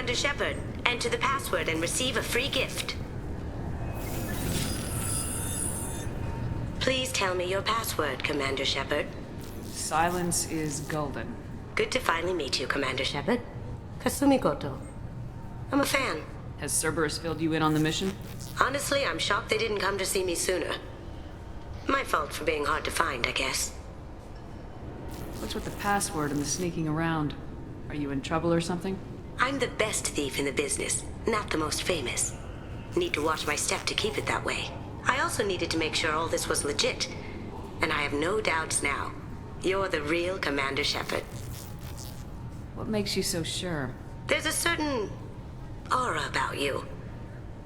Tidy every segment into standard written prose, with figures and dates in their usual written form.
Commander Shepard, enter the password and receive a free gift. Please tell me your password, Commander Shepard. Silence is golden. Good to finally meet you, Commander Shepard. Kasumi Koto. I'm a fan. Has Cerberus filled you in on the mission? Honestly, I'm shocked they didn't come to see me sooner. My fault for being hard to find, I guess. What's with the password and the sneaking around? Are you in trouble or something? I'm the best thief in the business, not the most famous. Need to watch my step to keep it that way. I also needed to make sure all this was legit. And I have no doubts now. You're the real Commander Shepard. What makes you so sure? There's a certain aura about you.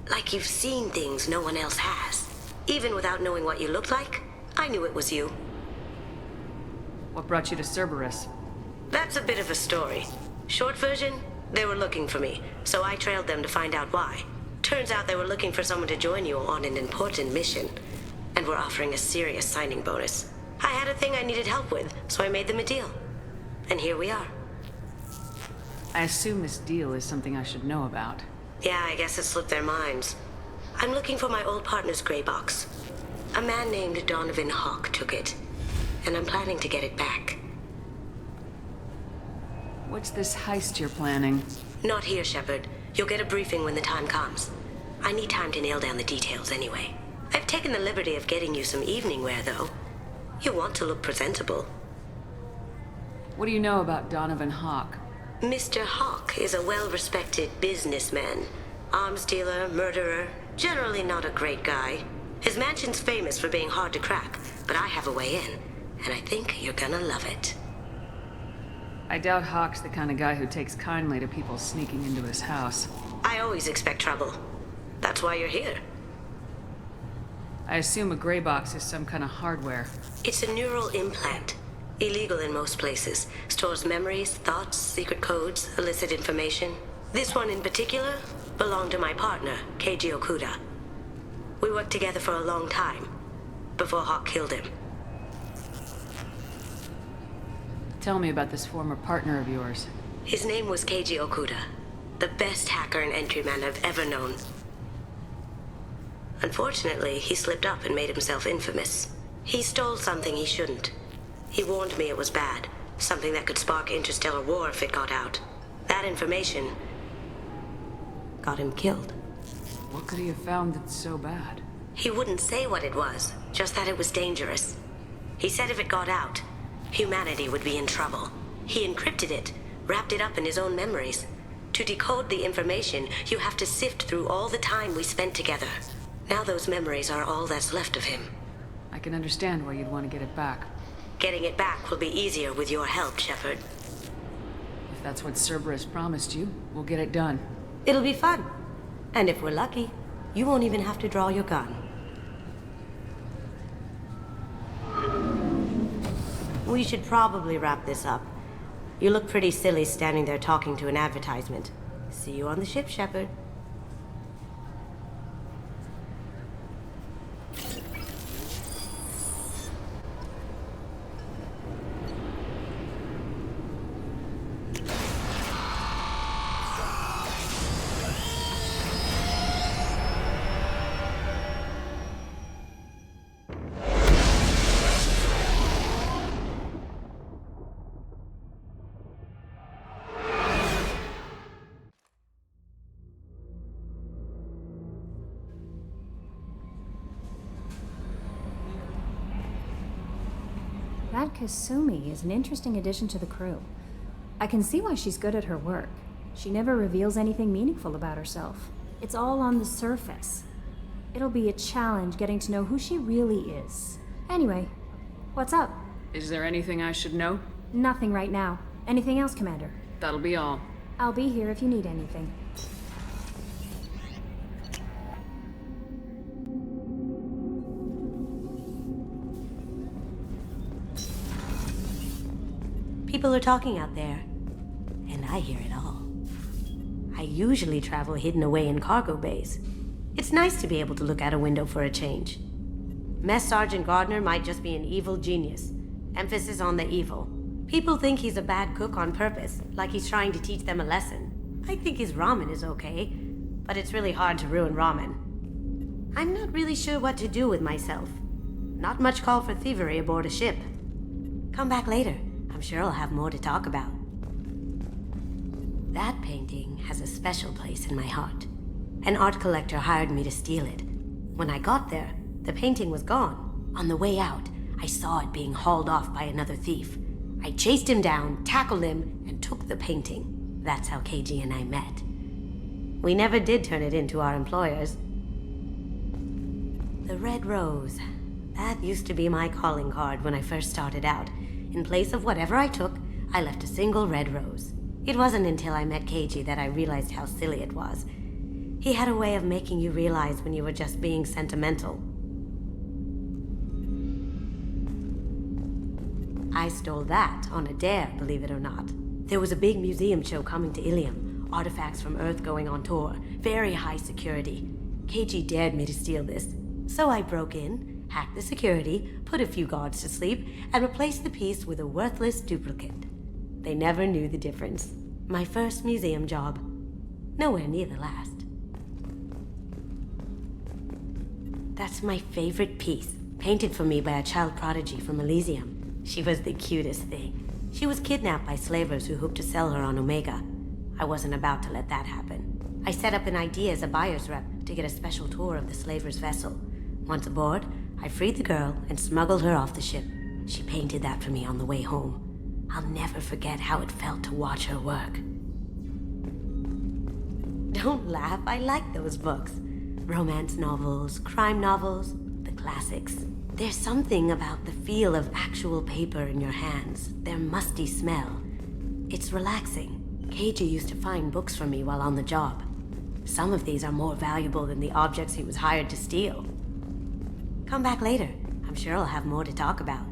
Like you've seen things no one else has. Even without knowing what you looked like, I knew it was you. What brought you to Cerberus? That's a bit of a story. Short version, they were looking for me, so I trailed them to find out why. Turns out they were looking for someone to join you on an important mission, and were offering a serious signing bonus. I had a thing I needed help with, so I made them a deal. And here we are. I assume this deal is something I should know about. Yeah, I guess it slipped their minds. I'm looking for my old partner's gray box. A man named Donovan Hawk took it, and I'm planning to get it back. What's this heist you're planning? Not here, Shepard. You'll get a briefing when the time comes. I need time to nail down the details anyway. I've taken the liberty of getting you some evening wear, though. You want to look presentable. What do you know about Donovan Hawk? Mr. Hawk is a well-respected businessman. Arms dealer, murderer, generally not a great guy. His mansion's famous for being hard to crack, but I have a way in, and I think you're gonna love it. I doubt Hawk's the kind of guy who takes kindly to people sneaking into his house. I always expect trouble. That's why you're here. I assume a gray box is some kind of hardware. It's a neural implant. Illegal in most places. Stores memories, thoughts, secret codes, illicit information. This one in particular belonged to my partner, Keiji Okuda. We worked together for a long time, before Hawk killed him. Tell me about this former partner of yours. His name was Keiji Okuda, the best hacker and entryman I've ever known. Unfortunately, he slipped up and made himself infamous. He stole something he shouldn't. He warned me it was bad, something that could spark interstellar war if it got out. That information got him killed. What could he have found that's so bad? He wouldn't say what it was, just that it was dangerous. He said if it got out, humanity would be in trouble. He encrypted it, wrapped it up in his own memories. To decode the information, you have to sift through all the time we spent together. Now those memories are all that's left of him. I can understand why you'd want to get it back. Getting it back will be easier with your help, Shepard. If that's what Cerberus promised you, we'll get it done. It'll be fun. And if we're lucky, you won't even have to draw your gun. We should probably wrap this up. You look pretty silly standing there talking to an advertisement. See you on the ship, Shepard. That Kasumi is an interesting addition to the crew. I can see why she's good at her work. She never reveals anything meaningful about herself. It's all on the surface. It'll be a challenge getting to know who she really is. Anyway, what's up? Is there anything I should know? Nothing right now. Anything else, Commander? That'll be all. I'll be here if you need anything. People are talking out there, and I hear it all. I usually travel hidden away in cargo bays. It's nice to be able to look out a window for a change. Mess Sergeant Gardner might just be an evil genius. Emphasis on the evil. People think he's a bad cook on purpose, like he's trying to teach them a lesson. I think his ramen is okay, but it's really hard to ruin ramen. I'm not really sure what to do with myself. Not much call for thievery aboard a ship. Come back later. I'm sure I'll have more to talk about. That painting has a special place in my heart. An art collector hired me to steal it. When I got there, the painting was gone. On the way out, I saw it being hauled off by another thief. I chased him down, tackled him, and took the painting. That's how KG and I met. We never did turn it into our employers. The red rose. That used to be my calling card when I first started out. In place of whatever I took, I left a single red rose. It wasn't until I met KG that I realized how silly it was. He had a way of making you realize when you were just being sentimental. I stole that on a dare, believe it or not. There was a big museum show coming to Ilium. Artifacts from Earth going on tour. Very high security. KG dared me to steal this. So I broke in, hacked the security, put a few guards to sleep, and replaced the piece with a worthless duplicate. They never knew the difference. My first museum job. Nowhere near the last. That's my favorite piece, painted for me by a child prodigy from Elysium. She was the cutest thing. She was kidnapped by slavers who hoped to sell her on Omega. I wasn't about to let that happen. I set up an idea as a buyer's rep to get a special tour of the slaver's vessel. Once aboard, I freed the girl and smuggled her off the ship. She painted that for me on the way home. I'll never forget how it felt to watch her work. Don't laugh, I like those books. Romance novels, crime novels, the classics. There's something about the feel of actual paper in your hands, their musty smell. It's relaxing. KG used to find books for me while on the job. Some of these are more valuable than the objects he was hired to steal. Come back later. I'm sure I'll have more to talk about.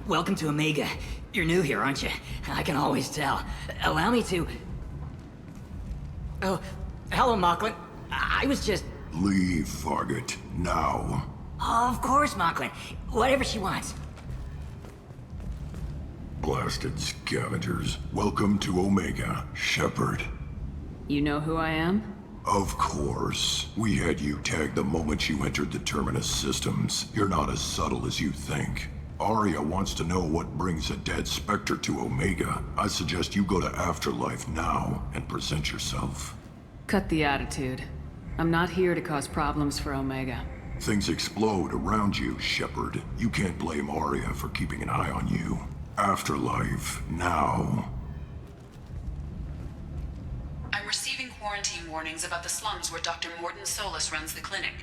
Welcome to Omega. You're new here, aren't you? I can always tell. Allow me to... Oh, hello, Mocklin. I was just... Leave, Fargate. Now. Oh, of course, Mocklin. Whatever she wants. Blasted scavengers. Welcome to Omega, Shepard. You know who I am? Of course. We had you tagged the moment you entered the Terminus systems. You're not as subtle as you think. Arya wants to know what brings a dead Spectre to Omega. I suggest you go to Afterlife now and present yourself. Cut the attitude. I'm not here to cause problems for Omega. Things explode around you, Shepard. You can't blame Arya for keeping an eye on you. Afterlife, now. I'm receiving quarantine warnings about the slums where Dr. Mordin Solus runs the clinic.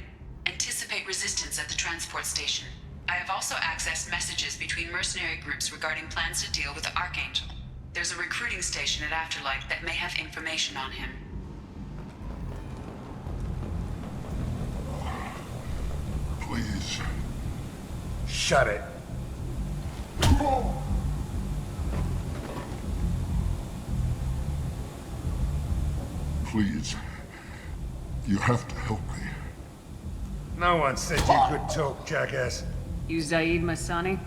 Anticipate resistance at the transport station. I have also accessed messages between mercenary groups regarding plans to deal with the Archangel. There's a recruiting station at Afterlife that may have information on him. Please. Shut it. Please. You have to help me. No one said you could talk, jackass. You Zaid Masani?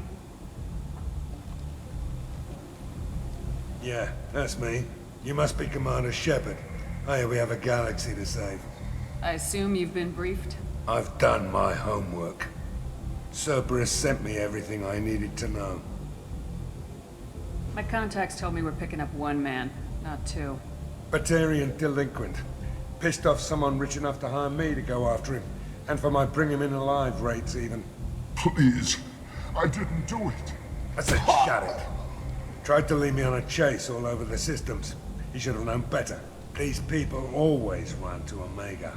Yeah, that's me. You must be Commander Shepard. Hey, we have a galaxy to save. I assume you've been briefed? I've done my homework. Cerberus sent me everything I needed to know. My contacts told me we're picking up one man, not two. Batarian delinquent. Pissed off someone rich enough to hire me to go after him. And for my bring him in alive rates even. Please. I didn't do it. I said shut it. Tried to lead me on a chase all over the systems. He should have known better. These people always run to Omega.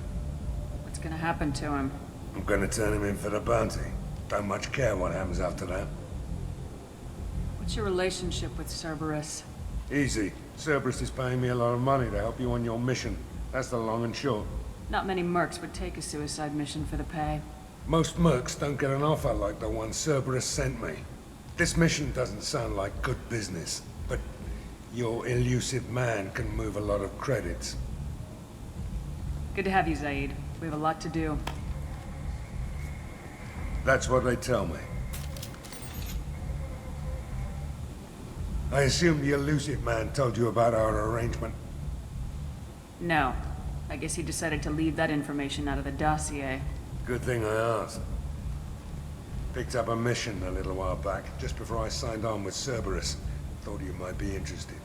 What's gonna happen to him? I'm gonna turn him in for the bounty. Don't much care what happens after that. What's your relationship with Cerberus? Easy. Cerberus is paying me a lot of money to help you on your mission. That's the long and short. Not many mercs would take a suicide mission for the pay. Most mercs don't get an offer like the one Cerberus sent me. This mission doesn't sound like good business, but your elusive man can move a lot of credits. Good to have you, Zaid. We have a lot to do. That's what they tell me. I assume the elusive man told you about our arrangement. No. I guess he decided to leave that information out of the dossier. Good thing I asked. Picked up a mission a little while back, just before I signed on with Cerberus. Thought you might be interested.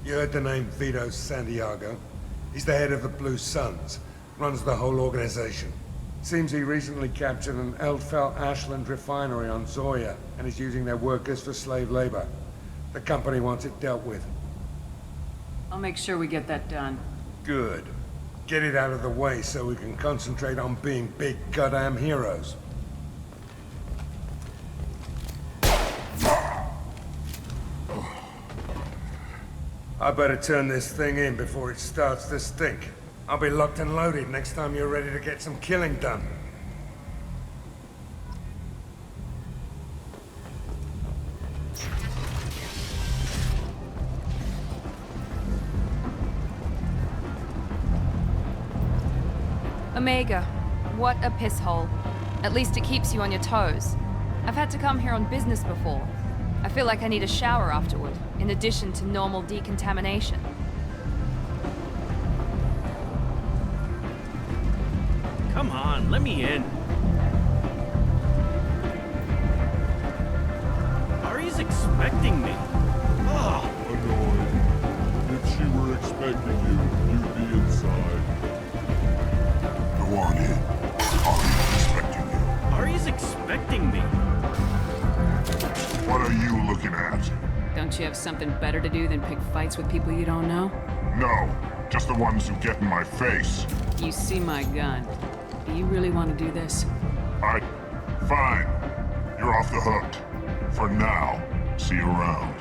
You heard the name Vito Santiago? He's the head of the Blue Suns. Runs the whole organization. Seems he recently captured an Eldfell Ashland refinery on Zoya, and is using their workers for slave labor. The company wants it dealt with. I'll make sure we get that done. Good. Get it out of the way so we can concentrate on being big goddamn heroes. I better turn this thing in before it starts to stink. I'll be locked and loaded next time you're ready to get some killing done. Omega, what a piss hole. At least it keeps you on your toes. I've had to come here on business before. I feel like I need a shower afterward, in addition to normal decontamination. Come on, let me in. Ari's expecting me. Oh, Annoying. If she were expecting you, you'd be inside. Go on in. Ari's expecting you. Ari's expecting me. What are you looking at? Don't you have something better to do than pick fights with people you don't know? No, just the ones who get in my face. You see my gun. Do you really want to do this? Fine. You're off the hook. For now. See you around.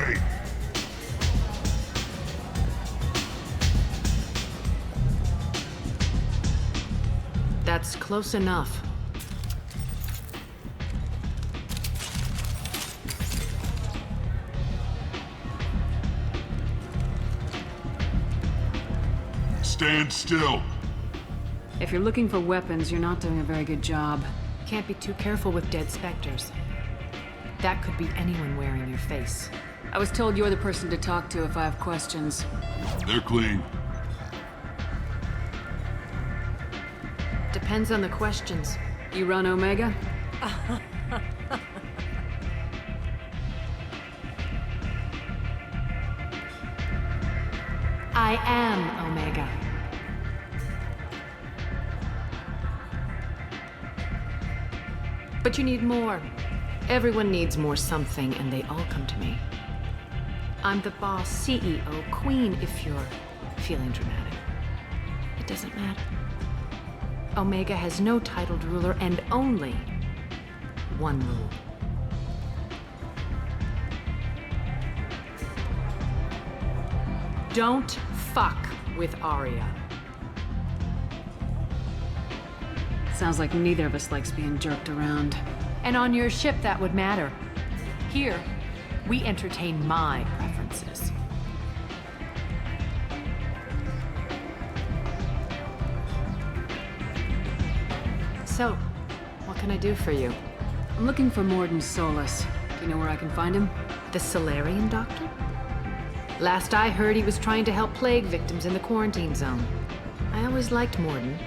me! That's close enough. Stand still! If you're looking for weapons, you're not doing a very good job. Can't be too careful with dead specters. That could be anyone wearing your face. I was told you're the person to talk to if I have questions. They're clean. Depends on the questions. You run Omega? I am Omega. But you need more. Everyone needs more something, and they all come to me. I'm the boss, CEO, queen, if you're feeling dramatic. It doesn't matter. Omega has no titled ruler and only one rule. Don't fuck with Arya. Sounds like neither of us likes being jerked around. And on your ship, that would matter. Here, we entertain my preferences. So, what can I do for you? I'm looking for Mordin Solus. Do you know where I can find him? The Solarian doctor? Last I heard, he was trying to help plague victims in the quarantine zone. I always liked Mordin.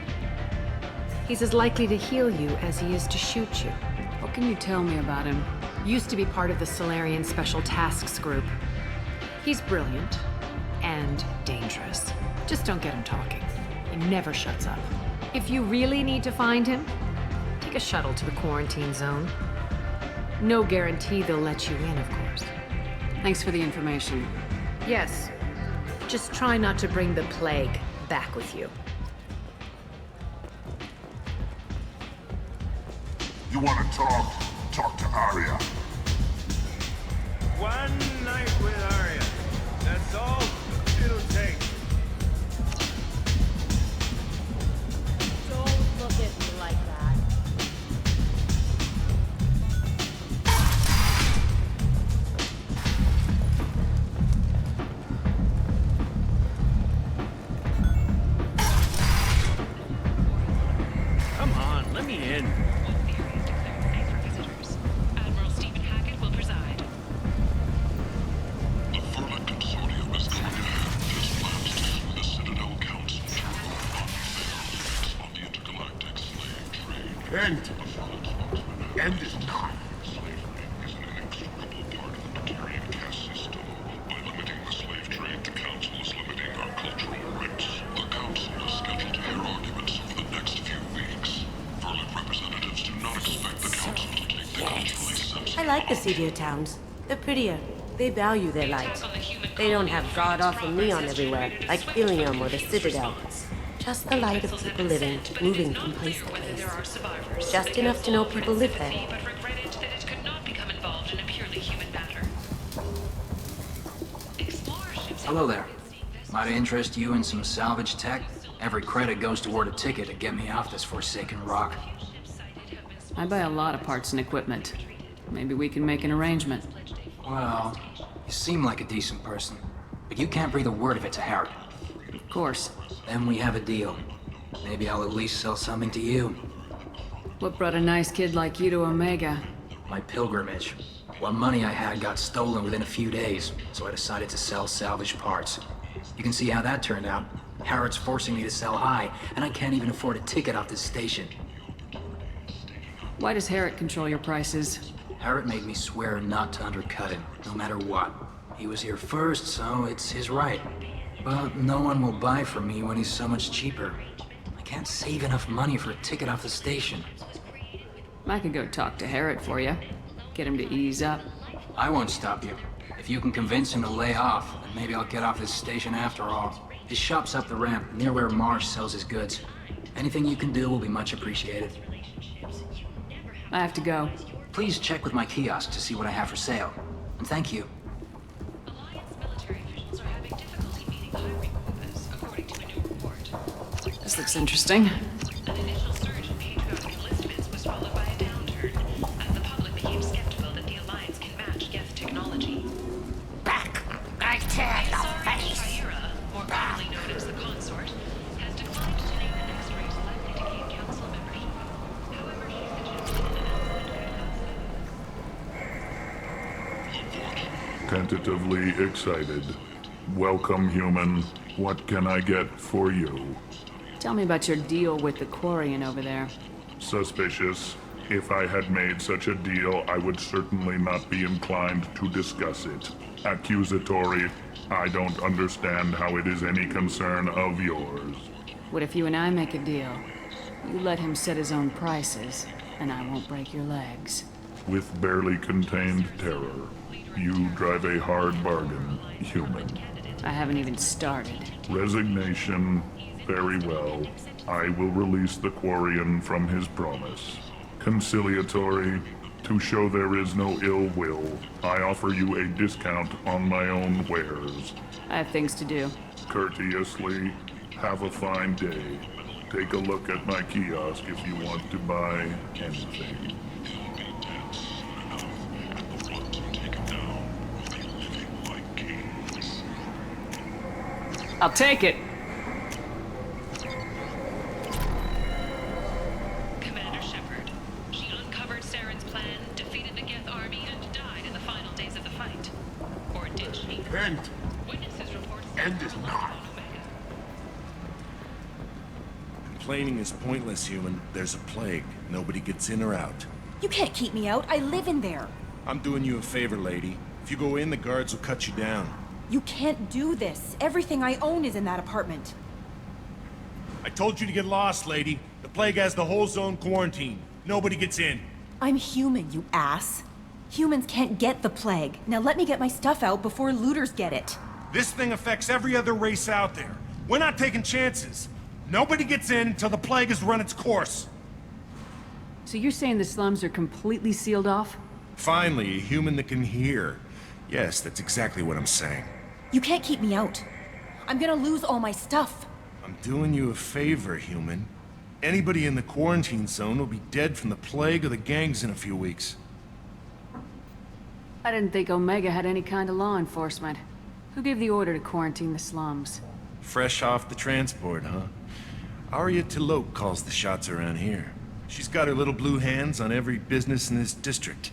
He's as likely to heal you as he is to shoot you. What can you tell me about him? Used to be part of the Solarian Special Tasks Group. He's brilliant and dangerous. Just don't get him talking. He never shuts up. If you really need to find him, take a shuttle to the quarantine zone. No guarantee they'll let you in, of course. Thanks for the information. Yes. Just try not to bring the plague back with you. You want to talk? Talk to Arya. One night with Arya. That's all it'll take. Don't look at me like that. Come on, let me in. Admiral Stephen Hackett will preside. The Vermin Consortium is going ahead with its plans to sue the Citadel Council to remove unfair limits on the intergalactic slave trade. End is not. Slavery is an inextricable part of the Materian caste system. By limiting the slave trade, the Council is limiting our cultural rights. The Council is scheduled to hear arguments over the next few weeks. Vermin representatives do not expect the Council to take the culturally sensitive. I like the seedier towns. They're prettier. They value their light. They don't have god-awful neon everywhere, like Ilium or the Citadel. Just the light of people living, moving from place to place. Just enough to know people live there. But regretted that it could not become involved in a purely human matter. Hello there. Might I interest you in some salvage tech? Every credit goes toward a ticket to get me off this forsaken rock. I buy a lot of parts and equipment. Maybe we can make an arrangement. Well, you seem like a decent person, but you can't breathe a word of it to Harry. Of course. Then we have a deal. Maybe I'll at least sell something to you. What brought a nice kid like you to Omega? My pilgrimage. What money I had got stolen within a few days, so I decided to sell salvaged parts. You can see how that turned out. Harrod's forcing me to sell high, and I can't even afford a ticket off this station. Why does Harrod control your prices? Harrod made me swear not to undercut him, no matter what. He was here first, so it's his right. But no one will buy from me when he's so much cheaper. I can't save enough money for a ticket off the station. I could go talk to Harrod for you. Get him to ease up. I won't stop you. If you can convince him to lay off, then maybe I'll get off this station after all. His shop's up the ramp, near where Marsh sells his goods. Anything you can do will be much appreciated. I have to go. Please check with my kiosk to see what I have for sale. And thank you. This looks interesting. An initial surge in patriotic enlistments was followed by a downturn, as the public became skeptical that the Alliance can match Geth technology. Back! I tear your face! Shira, more commonly known as the Consort, has declined to name the next race likely to gain council membership. However, she suggested Tentatively excited. Welcome, human. What can I get for you? Tell me about your deal with the Quarian over there. Suspicious. If I had made such a deal, I would certainly not be inclined to discuss it. Accusatory. I don't understand how it is any concern of yours. What if you and I make a deal? You let him set his own prices, and I won't break your legs. With barely contained terror, you drive a hard bargain, human. I haven't even started. Resignation. Very well. I will release the Quarian from his promise. Conciliatory. To show there is no ill will, I offer you a discount on my own wares. I have things to do. Courteously, have a fine day. Take a look at my kiosk if you want to buy anything. I'll take it. Commander Shepard. She uncovered Saren's plan, defeated the Geth army, and died in the final days of the fight. Or did she? End. Witnesses report End is not. Complaining is pointless, human. There's a plague. Nobody gets in or out. You can't keep me out. I live in there. I'm doing you a favor, lady. If you go in, the guards will cut you down. You can't do this. Everything I own is in that apartment. I told you to get lost, lady. The plague has the whole zone quarantined. Nobody gets in. I'm human, you ass. Humans can't get the plague. Now let me get my stuff out before looters get it. This thing affects every other race out there. We're not taking chances. Nobody gets in until the plague has run its course. So you're saying the slums are completely sealed off? Finally, a human that can hear. Yes, that's exactly what I'm saying. You can't keep me out. I'm gonna lose all my stuff. I'm doing you a favor, human. Anybody in the quarantine zone will be dead from the plague or the gangs in a few weeks. I didn't think Omega had any kind of law enforcement. Who gave the order to quarantine the slums? Fresh off the transport, huh? Arya Tilok calls the shots around here. She's got her little blue hands on every business in this district.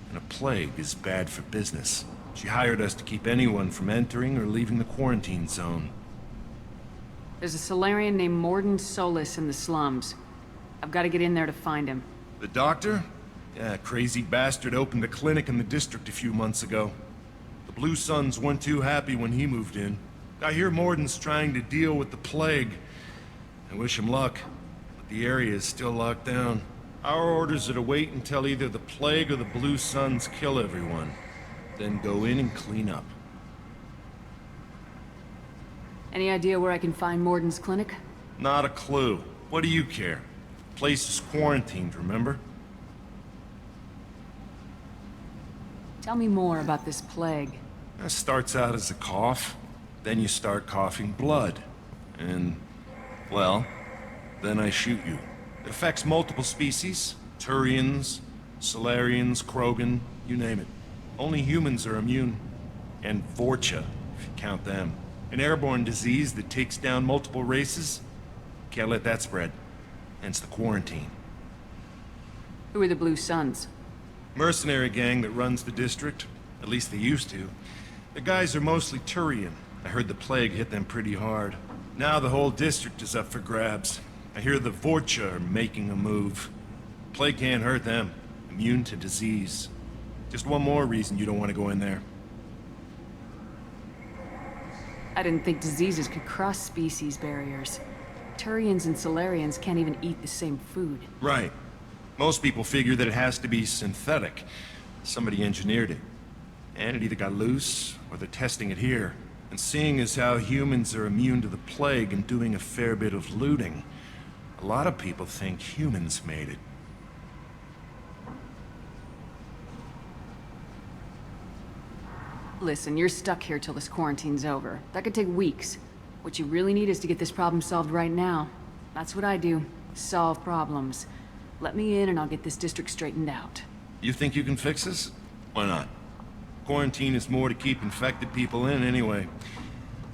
And a plague is bad for business. She hired us to keep anyone from entering or leaving the quarantine zone. There's a Solarian named Mordin Solus in the slums. I've got to get in there to find him. The doctor? Yeah, crazy bastard opened a clinic in the district a few months ago. The Blue Suns weren't too happy when he moved in. I hear Mordin's trying to deal with the plague. I wish him luck, but the area is still locked down. Our orders are to wait until either the plague or the Blue Suns kill everyone. Then go in and clean up. Any idea where I can find Mordin's clinic? Not a clue. What do you care? The place is quarantined, remember? Tell me more about this plague. It starts out as a cough, then you start coughing blood. And, well, then I shoot you. It affects multiple species. Turians, Solarians, Krogan, you name it. Only humans are immune. And Vorcha, if you count them. An airborne disease that takes down multiple races. Can't let that spread. Hence the quarantine. Who are the Blue Suns? Mercenary gang that runs the district. At least they used to. The guys are mostly Turian. I heard the plague hit them pretty hard. Now the whole district is up for grabs. I hear the Vorcha are making a move. Plague can't hurt them. Immune to disease. Just one more reason you don't want to go in there. I didn't think diseases could cross species barriers. Turians and Solarians can't even eat the same food. Right. Most people figure that it has to be synthetic. Somebody engineered it. And it either got loose, or they're testing it here. And seeing as how humans are immune to the plague and doing a fair bit of looting, a lot of people think humans made it. Listen, you're stuck here till this quarantine's over. That could take weeks. What you really need is to get this problem solved right now. That's what I do. Solve problems. Let me in and I'll get this district straightened out. You think you can fix this? Why not? Quarantine is more to keep infected people in anyway.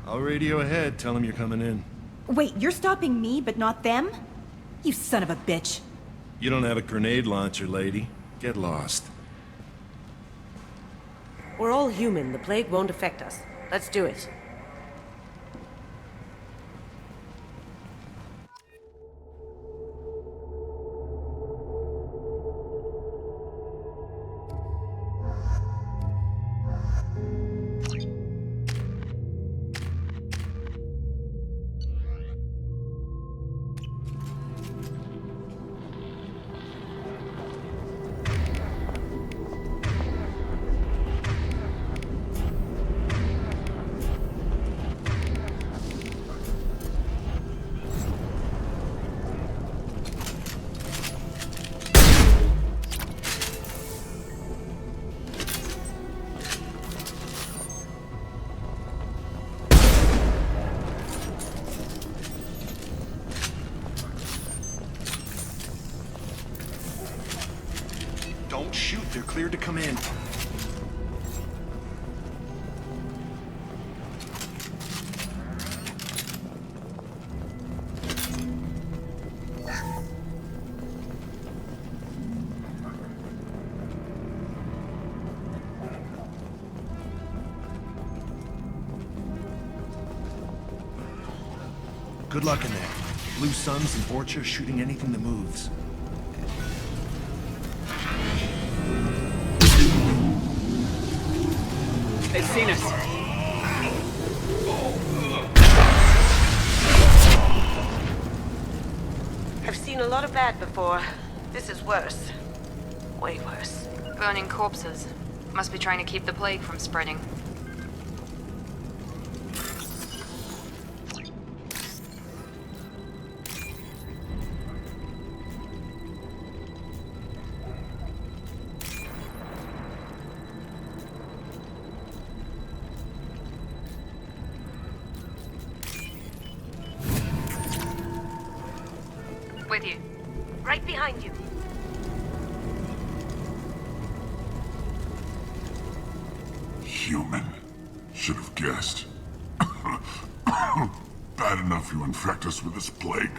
I'll radio ahead, tell them you're coming in. Wait, you're stopping me, but not them? You son of a bitch. You don't have a grenade launcher, lady. Get lost. We're all human. The plague won't affect us. Let's do it. Don't shoot, they're cleared to come in. Good luck in there. Blue Suns and Vorcha shooting anything that moves. They've seen us. I've seen a lot of bad before. This is worse. Way worse. Burning corpses. Must be trying to keep the plague from spreading. With you. Right behind you. Human. Should have guessed. Bad enough you infect us with this plague.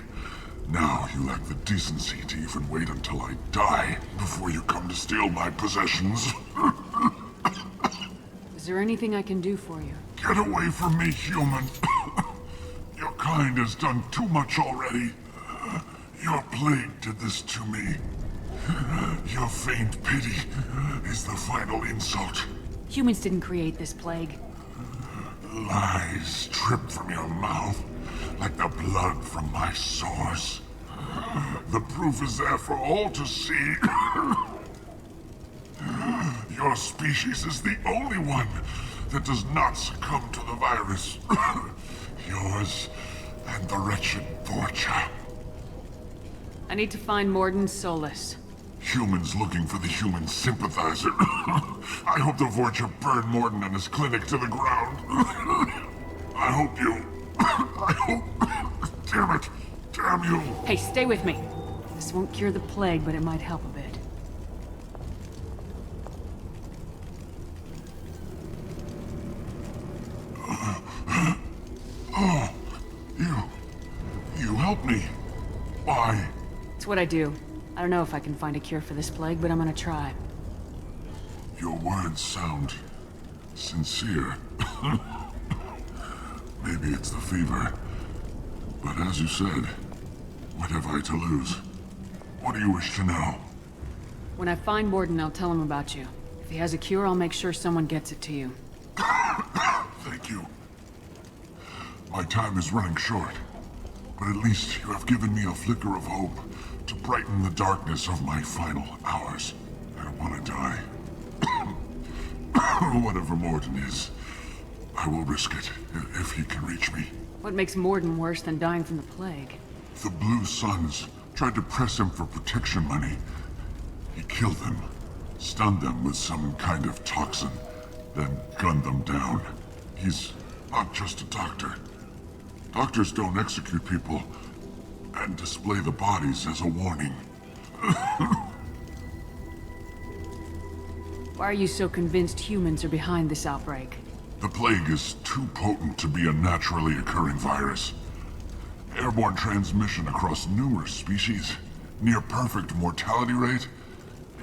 Now you lack the decency to even wait until I die before you come to steal my possessions. Is there anything I can do for you? Get away from me, human. Your kind has done too much already. Your plague did this to me. Your faint pity is the final insult. Humans didn't create this plague. Lies drip from your mouth like the blood from my sores. The proof is there for all to see. Your species is the only one that does not succumb to the virus. Yours and the wretched Vorcha. I need to find Mordin Solus. Humans looking for the human sympathizer. I hope the Vorcha burn Mordin and his clinic to the ground. I hope you... I hope... Damn it. Damn you. Hey, stay with me. This won't cure the plague, but it might help a bit. Oh, you helped me. Why? It's what I do. I don't know if I can find a cure for this plague, but I'm gonna try. Your words sound sincere. Maybe it's the fever. But as you said, what have I to lose? What do you wish to know? When I find Mordin, I'll tell him about you. If he has a cure, I'll make sure someone gets it to you. Thank you. My time is running short, but at least you have given me a flicker of hope to brighten the darkness of my final hours. I don't want to die. Whatever Mordin is, I will risk it if he can reach me. What makes Mordin worse than dying from the plague? The Blue Suns tried to press him for protection money. He killed them, stunned them with some kind of toxin, then gunned them down. He's not just a doctor. Doctors don't execute people and display the bodies as a warning. Why are you so convinced humans are behind this outbreak? The plague is too potent to be a naturally occurring virus. Airborne transmission across numerous species, near perfect mortality rate.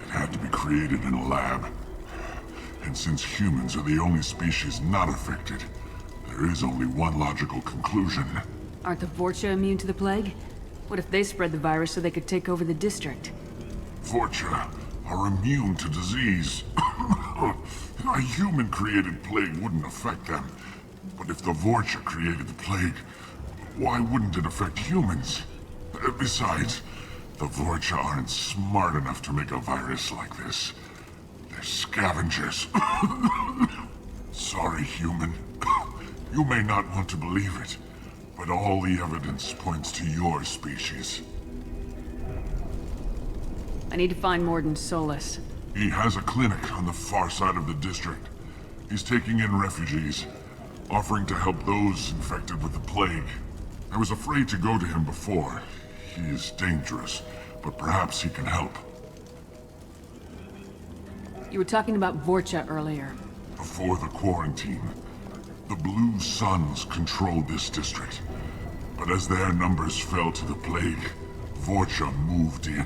It had to be created in a lab. And since humans are the only species not affected, there is only one logical conclusion. Aren't the Vorcha immune to the plague? What if they spread the virus so they could take over the district? Vorcha are immune to disease. A human-created plague wouldn't affect them. But if the Vorcha created the plague, why wouldn't it affect humans? Besides, the Vorcha aren't smart enough to make a virus like this. They're scavengers. Sorry, human. You may not want to believe it, but all the evidence points to your species. I need to find Mordin Solus. He has a clinic on the far side of the district. He's taking in refugees, offering to help those infected with the plague. I was afraid to go to him before. He is dangerous, but perhaps he can help. You were talking about Vorcha earlier. Before the quarantine, the Blue Suns controlled this district. But as their numbers fell to the plague, Vorcha moved in.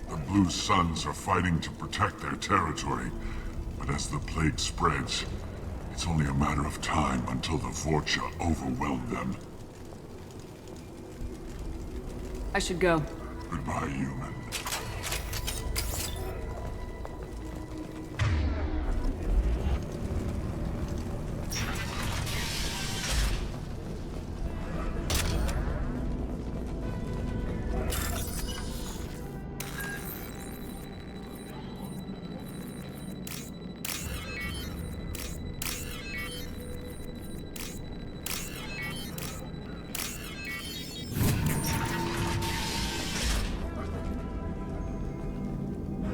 The Blue Suns are fighting to protect their territory, but as the plague spreads, it's only a matter of time until the Vorcha overwhelm them. I should go. Goodbye, human.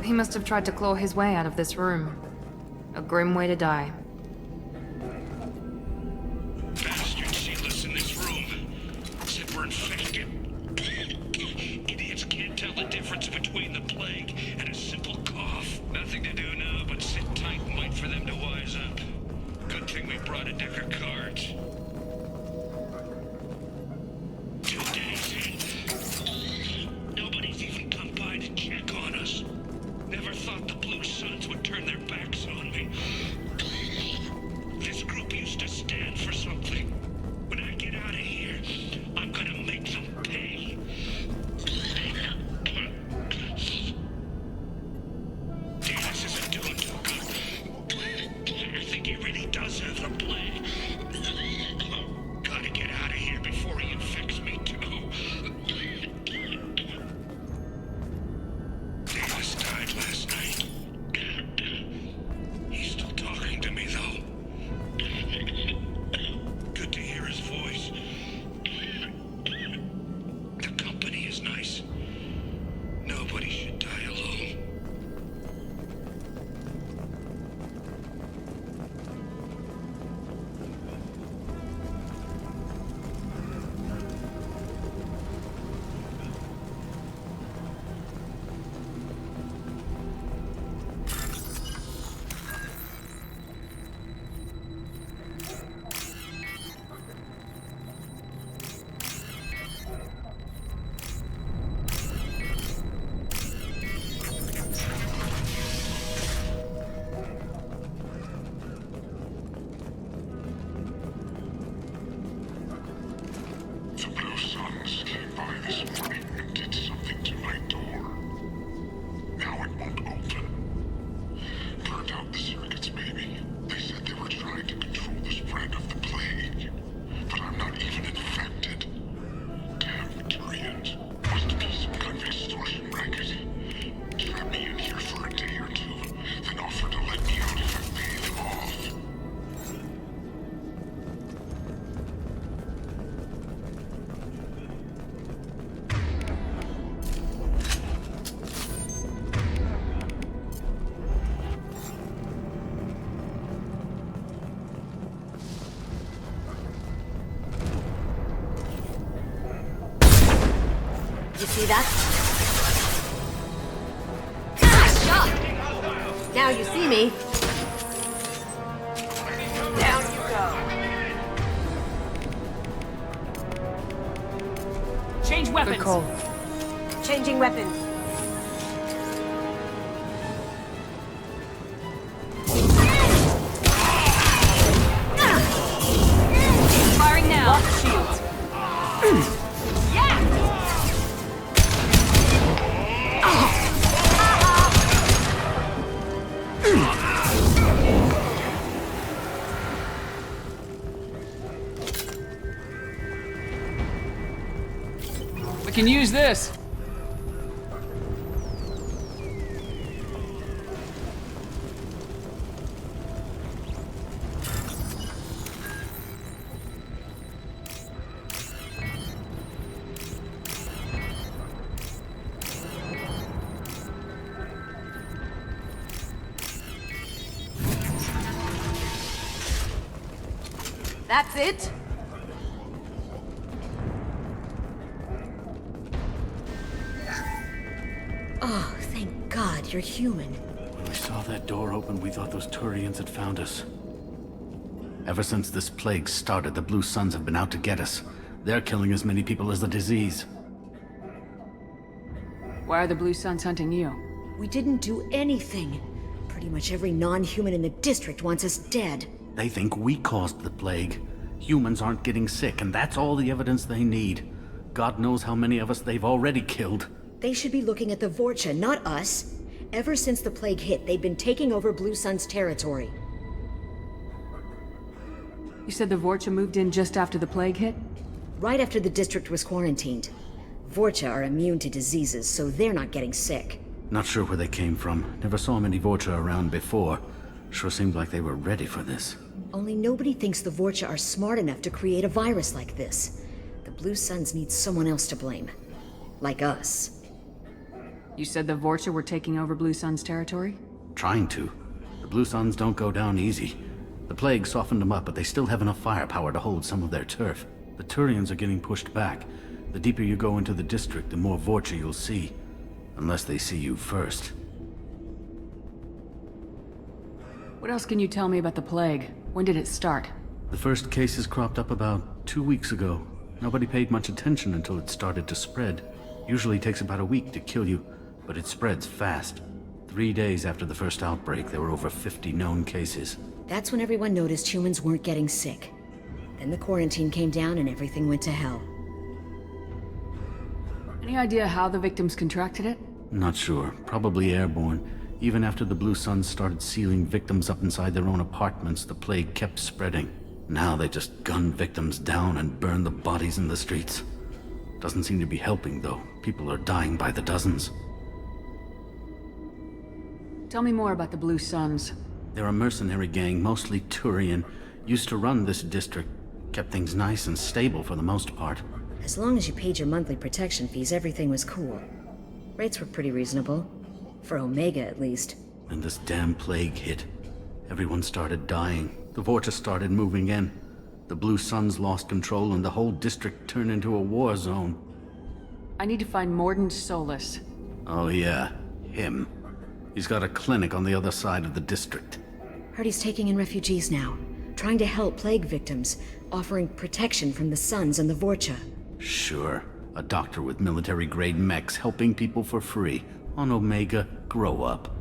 He must have tried to claw his way out of this room. A grim way to die. Bastards sealed us in this room. Said we're infected. Idiots can't tell the difference between the plague and a simple cough. Nothing to do now but sit tight and wait for them to wise up. Good thing we brought a deck of cards. 2 days in. Nobody's even come by to check on us. Never thought the Blue Suns would turn their backs on me. This group used to stand for something. When I get out of here, I'm gonna make them pay. Davis isn't doing too good. I think he really does have the plague. Gotta get out of here before he infects me too. Davis died last night. He's still talking to me, though. Good to hear his voice. The company is nice. Nobody should die alone. The Blue Suns came by this morning and did something to my door. Now it won't open. Burnt out the circuits, maybe. They said they were trying to control the spread of the plague. But I'm not even infected. Damn Turians. Must be some kind of extortion racket. Trap me in here for a day or two, then offer to let me out if I pay them off. See that? Shot! Now you see me. Down you go. Change weapons. Good call. Changing weapons. Firing now. Lock the shields. We can use this. That's it? Oh, thank God you're human. When we saw that door open, we thought those Turians had found us. Ever since this plague started, the Blue Suns have been out to get us. They're killing as many people as the disease. Why are the Blue Suns hunting you? We didn't do anything. Pretty much every non-human in the district wants us dead. They think we caused the plague. Humans aren't getting sick, and that's all the evidence they need. God knows how many of us they've already killed. They should be looking at the Vorcha, not us. Ever since the plague hit, they've been taking over Blue Sun's territory. You said the Vorcha moved in just after the plague hit? Right after the district was quarantined. Vorcha are immune to diseases, so they're not getting sick. Not sure where they came from. Never saw many Vorcha around before. Sure seemed like they were ready for this. Only nobody thinks the Vorcha are smart enough to create a virus like this. The Blue Suns need someone else to blame. Like us. You said the Vorcha were taking over Blue Sun's territory? Trying to. The Blue Suns don't go down easy. The plague softened them up, but they still have enough firepower to hold some of their turf. The Turians are getting pushed back. The deeper you go into the district, the more Vorcha you'll see. Unless they see you first. What else can you tell me about the plague? When did it start? The first cases cropped up about 2 weeks ago. Nobody paid much attention until it started to spread. Usually takes about a week to kill you, but it spreads fast. 3 days after the first outbreak, there were over 50 known cases. That's when everyone noticed humans weren't getting sick. Then the quarantine came down and everything went to hell. Any idea how the victims contracted it? Not sure. Probably airborne. Even after the Blue Suns started sealing victims up inside their own apartments, the plague kept spreading. Now they just gun victims down and burn the bodies in the streets. Doesn't seem to be helping, though. People are dying by the dozens. Tell me more about the Blue Suns. They're a mercenary gang, mostly Turian. Used to run this district. Kept things nice and stable for the most part. As long as you paid your monthly protection fees, everything was cool. Rates were pretty reasonable. For Omega, at least. And this damn plague hit. Everyone started dying. The Vorcha started moving in. The Blue Suns lost control and the whole district turned into a war zone. I need to find Mordin Solus. Oh yeah, him. He's got a clinic on the other side of the district. Heard he's taking in refugees now. Trying to help plague victims. Offering protection from the Suns and the Vorcha. Sure. A doctor with military-grade mechs helping people for free. On Omega, grow up.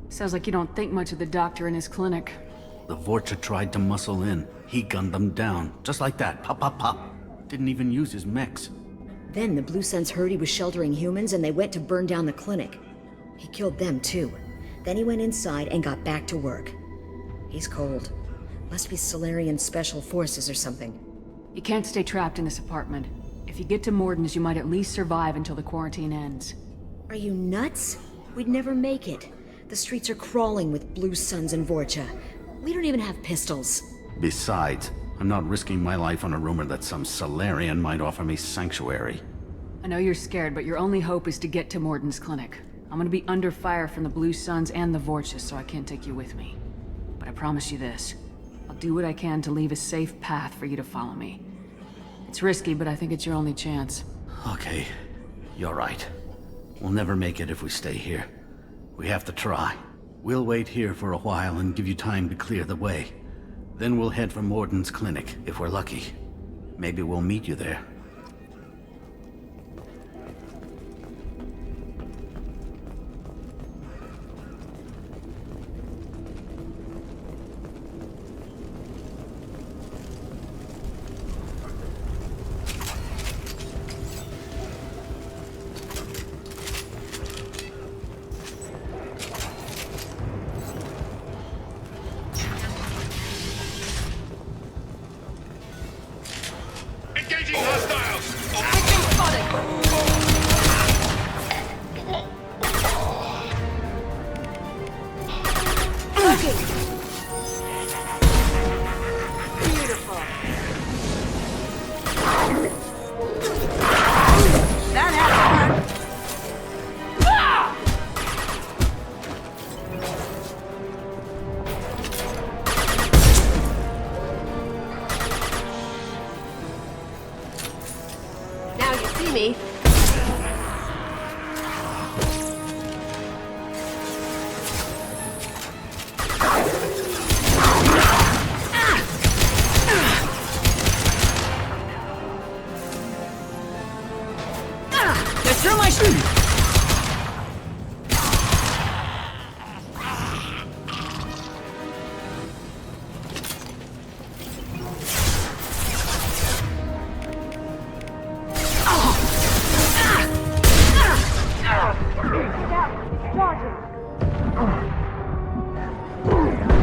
Sounds like you don't think much of the doctor in his clinic. The Vorcha tried to muscle in. He gunned them down. Just like that. Pop, pop, pop. Didn't even use his mechs. Then the Blue Suns heard he was sheltering humans and they went to burn down the clinic. He killed them too. Then he went inside and got back to work. He's cold. Must be Solarian Special Forces or something. You can't stay trapped in this apartment. If you get to Mordin's, you might at least survive until the quarantine ends. Are you nuts? We'd never make it. The streets are crawling with Blue Suns and Vorcha. We don't even have pistols. Besides, I'm not risking my life on a rumor that some Solarian might offer me sanctuary. I know you're scared, but your only hope is to get to Mordin's clinic. I'm gonna be under fire from the Blue Suns and the Vorcha, so I can't take you with me. But I promise you this. I'll do what I can to leave a safe path for you to follow me. It's risky, but I think it's your only chance. Okay, You're right. We'll never make it if we stay here. We have to try. We'll wait here for a while and give you time to clear the way. Then we'll head for Mordin's clinic, if we're lucky. Maybe we'll meet you there. Engaging hostiles! Beautiful. That had to hurt. Now you see me. They're through my shoe!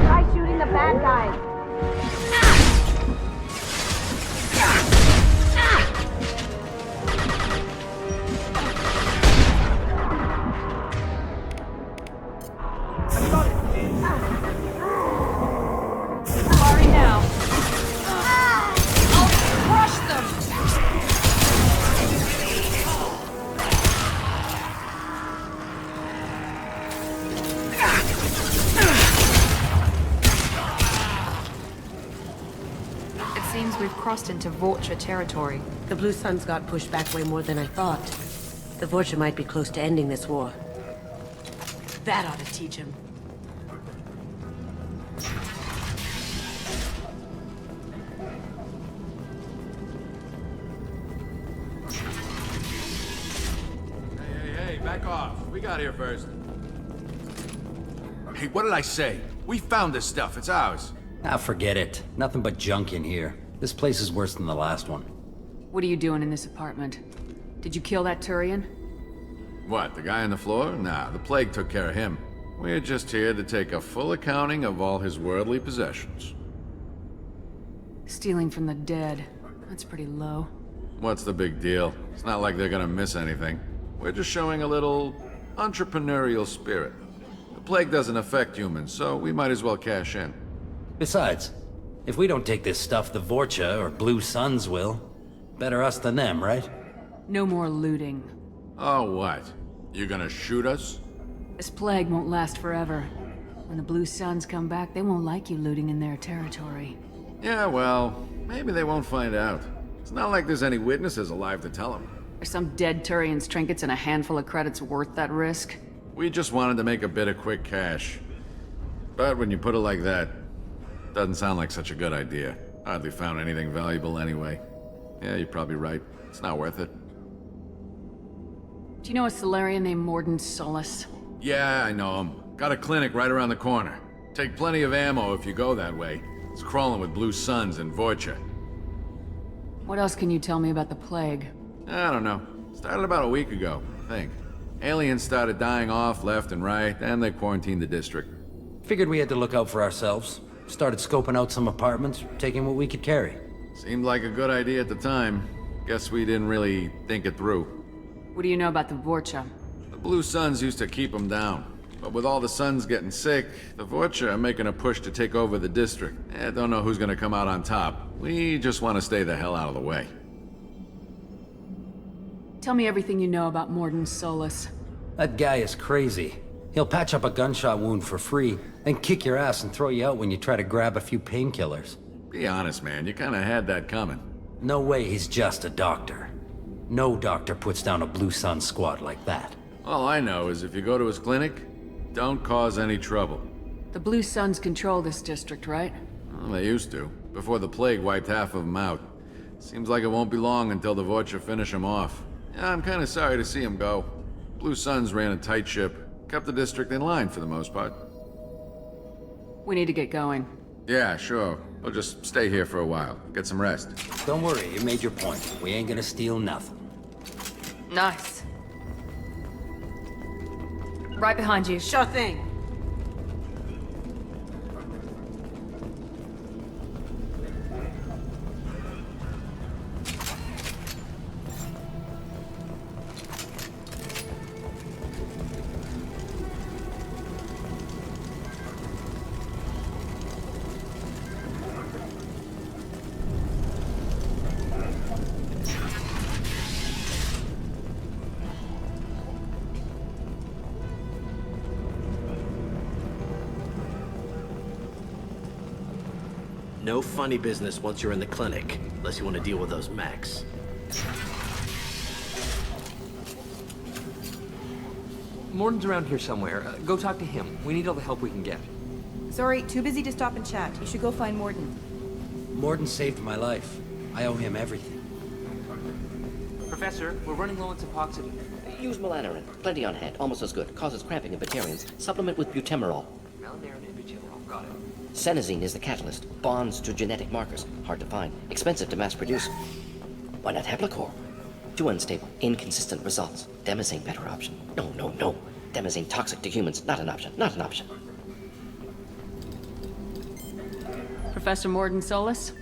Try shooting the bad guys. Sorry now. I'll crush them! It seems we've crossed into Vorcha territory. The Blue Suns got pushed back way more than I thought. The Vorcha might be close to ending this war. That ought to teach him. Hey, back off. We got here first. Hey, what did I say? We found this stuff. It's ours. Ah, forget it. Nothing but junk in here. This place is worse than the last one. What are you doing in this apartment? Did you kill that Turian? What, the guy on the floor? Nah, the plague took care of him. We're just here to take a full accounting of all his worldly possessions. Stealing from the dead. That's pretty low. What's the big deal? It's not like they're gonna miss anything. We're just showing a little entrepreneurial spirit. The plague doesn't affect humans, so we might as well cash in. Besides, if we don't take this stuff, the Vorcha or Blue Suns will. Better us than them, right? No more looting. Oh, what? You gonna shoot us? This plague won't last forever. When the Blue Suns come back, they won't like you looting in their territory. Yeah, well, maybe they won't find out. It's not like there's any witnesses alive to tell them. Are some dead Turian's trinkets and a handful of credits worth that risk? We just wanted to make a bit of quick cash. But when you put it like that, doesn't sound like such a good idea. Hardly found anything valuable anyway. Yeah, you're probably right. It's not worth it. Do you know a Solarian named Mordin Solus? Yeah, I know him. Got a clinic right around the corner. Take plenty of ammo if you go that way. It's crawling with Blue Suns and Vorcha. What else can you tell me about the plague? I don't know. Started about a week ago, I think. Aliens started dying off left and right, and they quarantined the district. Figured we had to look out for ourselves. Started scoping out some apartments, taking what we could carry. Seemed like a good idea at the time. Guess we didn't really think it through. What do you know about the Vorcha? The Blue Suns used to keep them down. But with all the Suns getting sick, the Vorcha are making a push to take over the district. Don't know who's gonna come out on top. We just want to stay the hell out of the way. Tell me everything you know about Mordin Solus. That guy is crazy. He'll patch up a gunshot wound for free, then kick your ass and throw you out when you try to grab a few painkillers. Be honest, man. You kinda had that coming. No way he's just a doctor. No doctor puts down a Blue Sun squad like that. All I know is if you go to his clinic, don't cause any trouble. The Blue Suns control this district, right? Well, they used to, before the plague wiped half of them out. Seems like it won't be long until the Vorcha finish him off. Yeah, I'm kinda sorry to see him go. Blue Suns ran a tight ship, kept the district in line for the most part. We need to get going. Yeah, sure. We'll just stay here for a while, get some rest. Don't worry, you made your point. We ain't gonna steal nothing. Nice. Right behind you. Sure thing. No funny business once you're in the clinic, unless you want to deal with those mechs. Mordin's around here somewhere. Go talk to him. We need all the help we can get. Sorry, too busy to stop and chat. You should go find Mordin. Mordin saved my life. I owe him everything. Professor, we're running low on Suboxone. Use melanorin. Plenty on hand. Almost as good. Causes cramping in Batarians. Supplement with butemerol. Melanorin and butyl. Got it. Senesine is the catalyst. Bonds to genetic markers. Hard to find. Expensive to mass produce. Why not Heplicor? Too unstable. Inconsistent results. Demazine better option. No, no, no. Demazine toxic to humans. Not an option. Not an option. Professor Mordin Solus?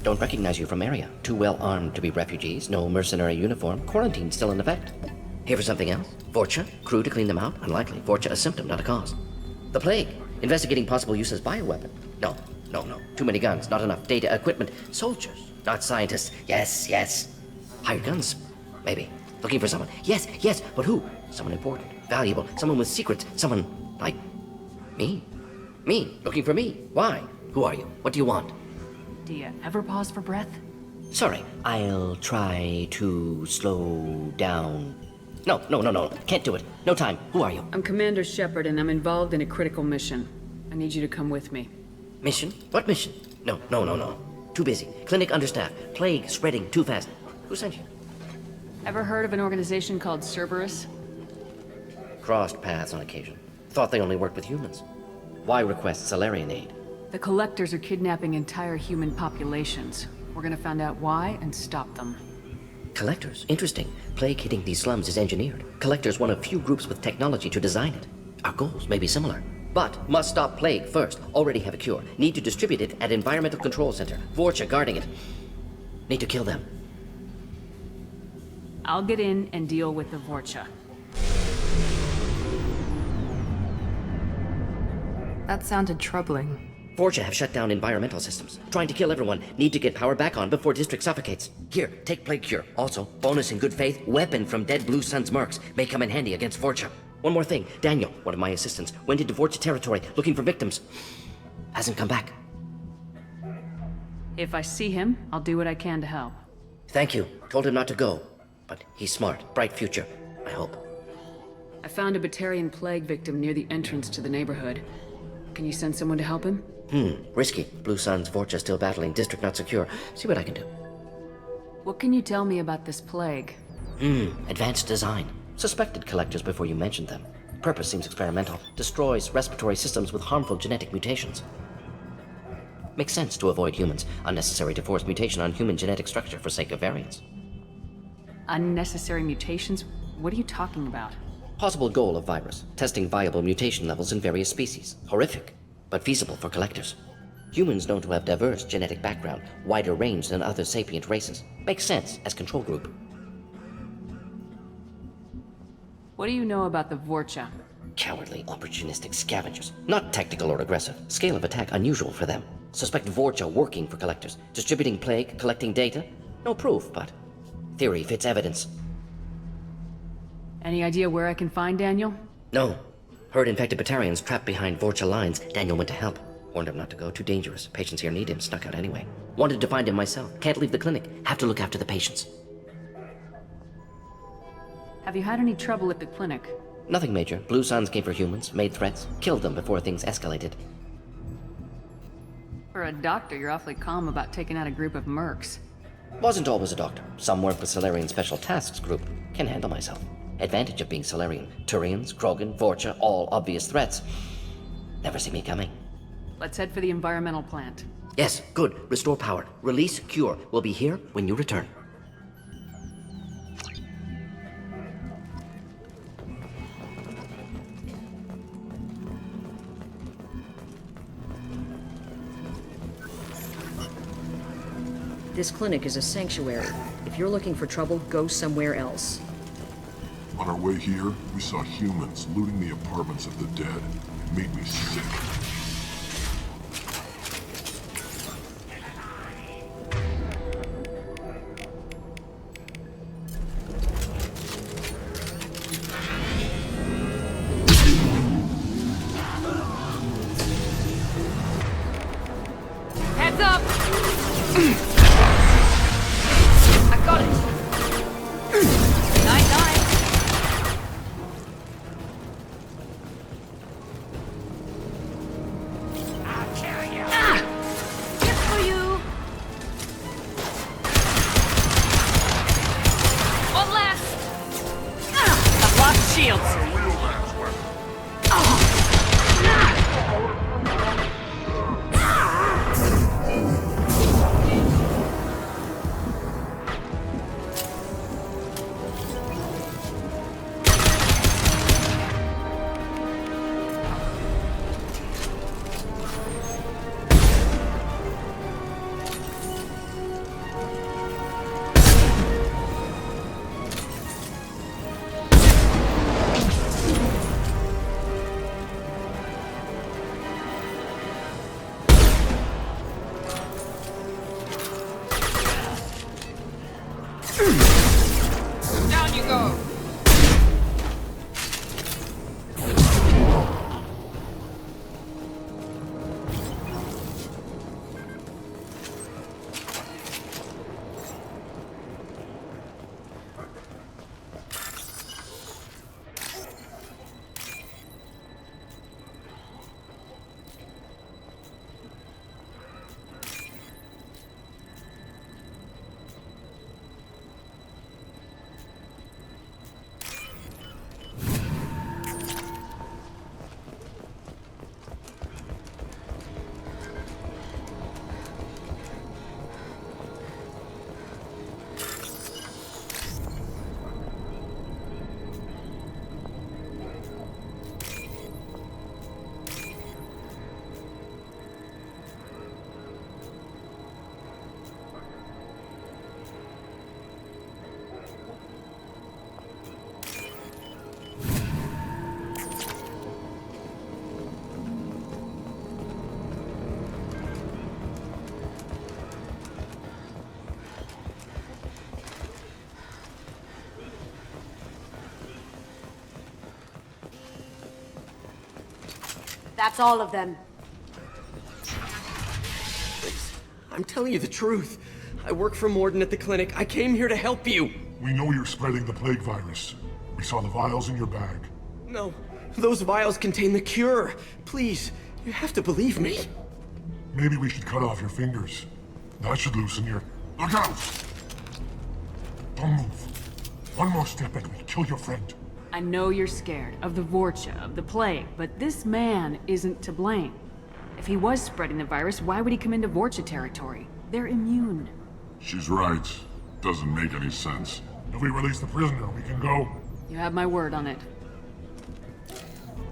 Don't recognize you from area. Too well armed to be refugees. No mercenary uniform. Quarantine still in effect. Here for something else? Vorcha? Crew to clean them out? Unlikely. Vorcha a symptom, not a cause. The plague? Investigating possible use as bioweapon? No, no, no. Too many guns, not enough data, equipment. Soldiers, not scientists. Yes, yes. Hired guns? Maybe. Looking for someone? Yes, yes, but who? Someone important, valuable, someone with secrets, someone like me. Me, looking for me. Why? Who are you? What do you want? Do you ever pause for breath? Sorry, I'll try to slow down. No, no, no, no. Can't do it. No time. Who are you? I'm Commander Shepard, and I'm involved in a critical mission. I need you to come with me. Mission? What mission? No, no, no, no. Too busy. Clinic understaffed. Plague spreading too fast. Who sent you? Ever heard of an organization called Cerberus? Crossed paths on occasion. Thought they only worked with humans. Why request Solarian aid? The Collectors are kidnapping entire human populations. We're gonna find out why and stop them. Collectors? Interesting. Plague hitting these slums is engineered. Collectors one of few groups with technology to design it. Our goals may be similar. But must stop plague first. Already have a cure. Need to distribute it at Environmental Control Center. Vorcha guarding it. Need to kill them. I'll get in and deal with the Vorcha. That sounded troubling. Vorcha have shut down environmental systems. Trying to kill everyone. Need to get power back on before district suffocates. Here, take plague cure. Also, bonus in good faith, weapon from dead Blue Sun's mercs. May come in handy against Vorcha. One more thing. Daniel, one of my assistants, went into Vorcha territory looking for victims. Hasn't come back. If I see him, I'll do what I can to help. Thank you. Told him not to go. But he's smart. Bright future. I hope. I found a Batarian plague victim near the entrance to the neighborhood. Can you send someone to help him? Risky. Blue Sun's Vorcha still battling. District not secure. See what I can do. What can you tell me about this plague? Advanced design. Suspected collectors before you mentioned them. Purpose seems experimental. Destroys respiratory systems with harmful genetic mutations. Makes sense to avoid humans. Unnecessary to force mutation on human genetic structure for sake of variance. Unnecessary mutations? What are you talking about? Possible goal of virus. Testing viable mutation levels in various species. Horrific, but feasible for collectors. Humans known to have diverse genetic background, wider range than other sapient races. Makes sense as control group. What do you know about the Vorcha? Cowardly, opportunistic scavengers. Not tactical or aggressive. Scale of attack unusual for them. Suspect Vorcha working for collectors. Distributing plague, collecting data. No proof, but theory fits evidence. Any idea where I can find Daniel? No. Heard infected Batarians trapped behind Vorcha lines. Daniel went to help. Warned him not to go. Too dangerous. Patients here need him. Snuck out anyway. Wanted to find him myself. Can't leave the clinic. Have to look after the patients. Have you had any trouble at the clinic? Nothing major. Blue Suns came for humans, made threats, killed them before things escalated. For a doctor, you're awfully calm about taking out a group of mercs. Wasn't always a doctor. Some work with Solarian Special Tasks Group. Can handle myself. Advantage of being Solarian. Turians, Krogan, Vorcha, all obvious threats. Never see me coming. Let's head for the environmental plant. Yes, good. Restore power. Release cure. We'll be here when you return. This clinic is a sanctuary. If you're looking for trouble, go somewhere else. On our way here, we saw humans looting the apartments of the dead. It made me sick. Heads up! I got it! Night-night! I'll kill you! Good for you! One last! I've lost shields! Down you go! That's all of them. I'm telling you the truth. I work for Mordin at the clinic. I came here to help you. We know you're spreading the plague virus. We saw the vials in your bag. No, those vials contain the cure. Please, you have to believe me. Maybe we should cut off your fingers. That should loosen your... Look out! Don't move. One more step and we'll kill your friend. I know you're scared of the Vorcha, of the plague, but this man isn't to blame. If he was spreading the virus, why would he come into Vorcha territory? They're immune. She's right. Doesn't make any sense. If we release the prisoner, we can go. You have my word on it.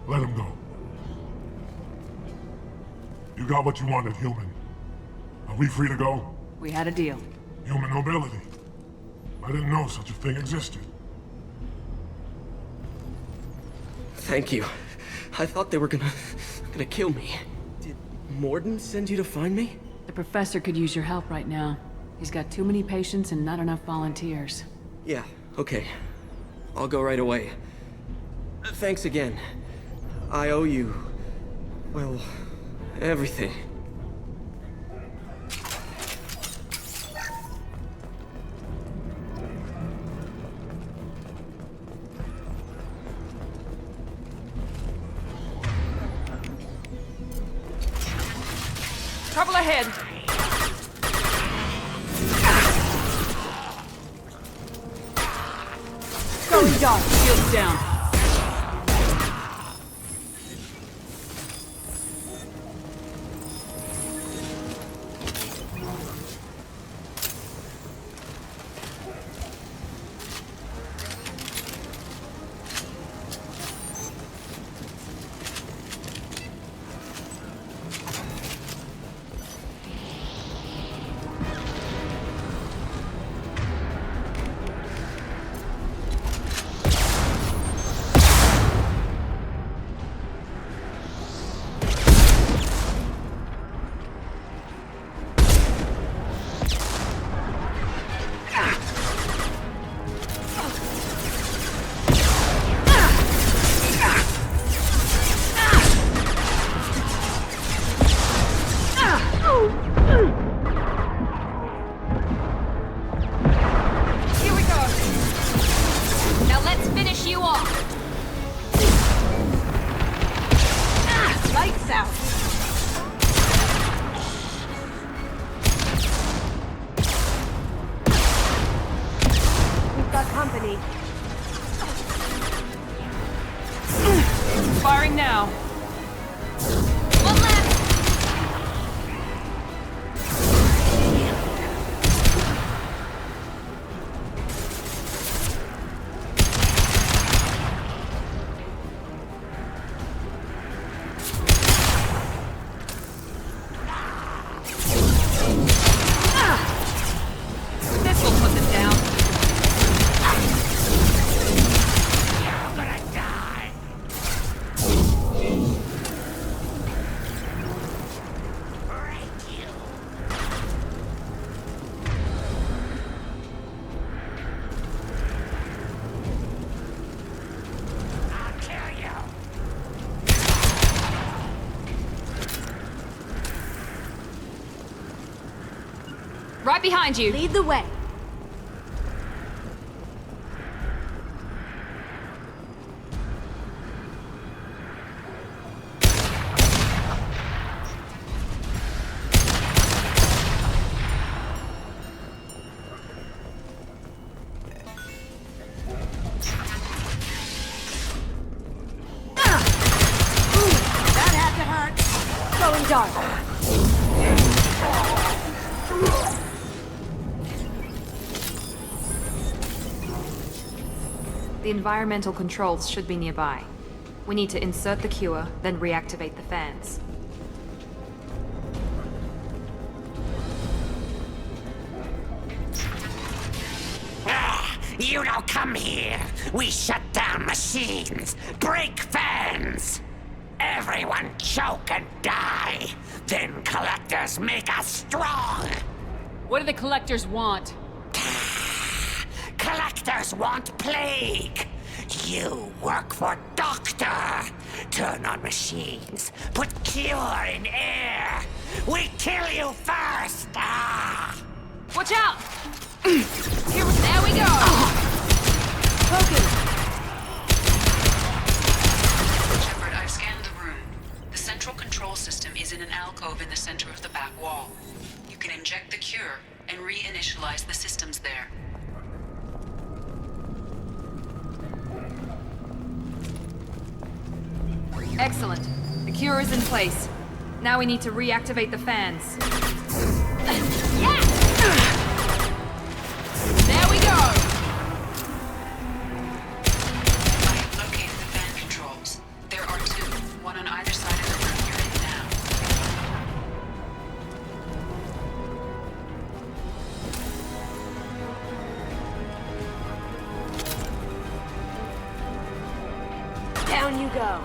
Let him go. You got what you wanted, human. Are we free to go? We had a deal. Human nobility. I didn't know such a thing existed. Thank you. I thought they were gonna kill me. Did Mordin send you to find me? The professor could use your help right now. He's got too many patients and not enough volunteers. Yeah, okay. I'll go right away. Thanks again. I owe you... well, Everything. Trouble ahead. Going dark. Shields down. Here we go. Now let's finish you off. Lights out. We've got company. Firing now. One left. This will put them down. Right behind you. Lead the way. That had to hurt. Going dark. The environmental controls should be nearby. We need to insert the cure, then reactivate the fans. You don't come here. We shut down machines, break fans. Everyone choke and die. Then collectors make us strong. What do the collectors want? Collectors want plague. You work for Doctor. Turn on machines. Put cure in air. We kill you first. Watch out! There we go! Shepard, I've scanned the room. The central control system is in an alcove in the center of the back wall. You can inject the cure and reinitialize the systems there. Excellent. The cure is in place. Now we need to reactivate the fans. There we go! I have located the fan controls. There are two, one on either side of the room you're in now. Down you go.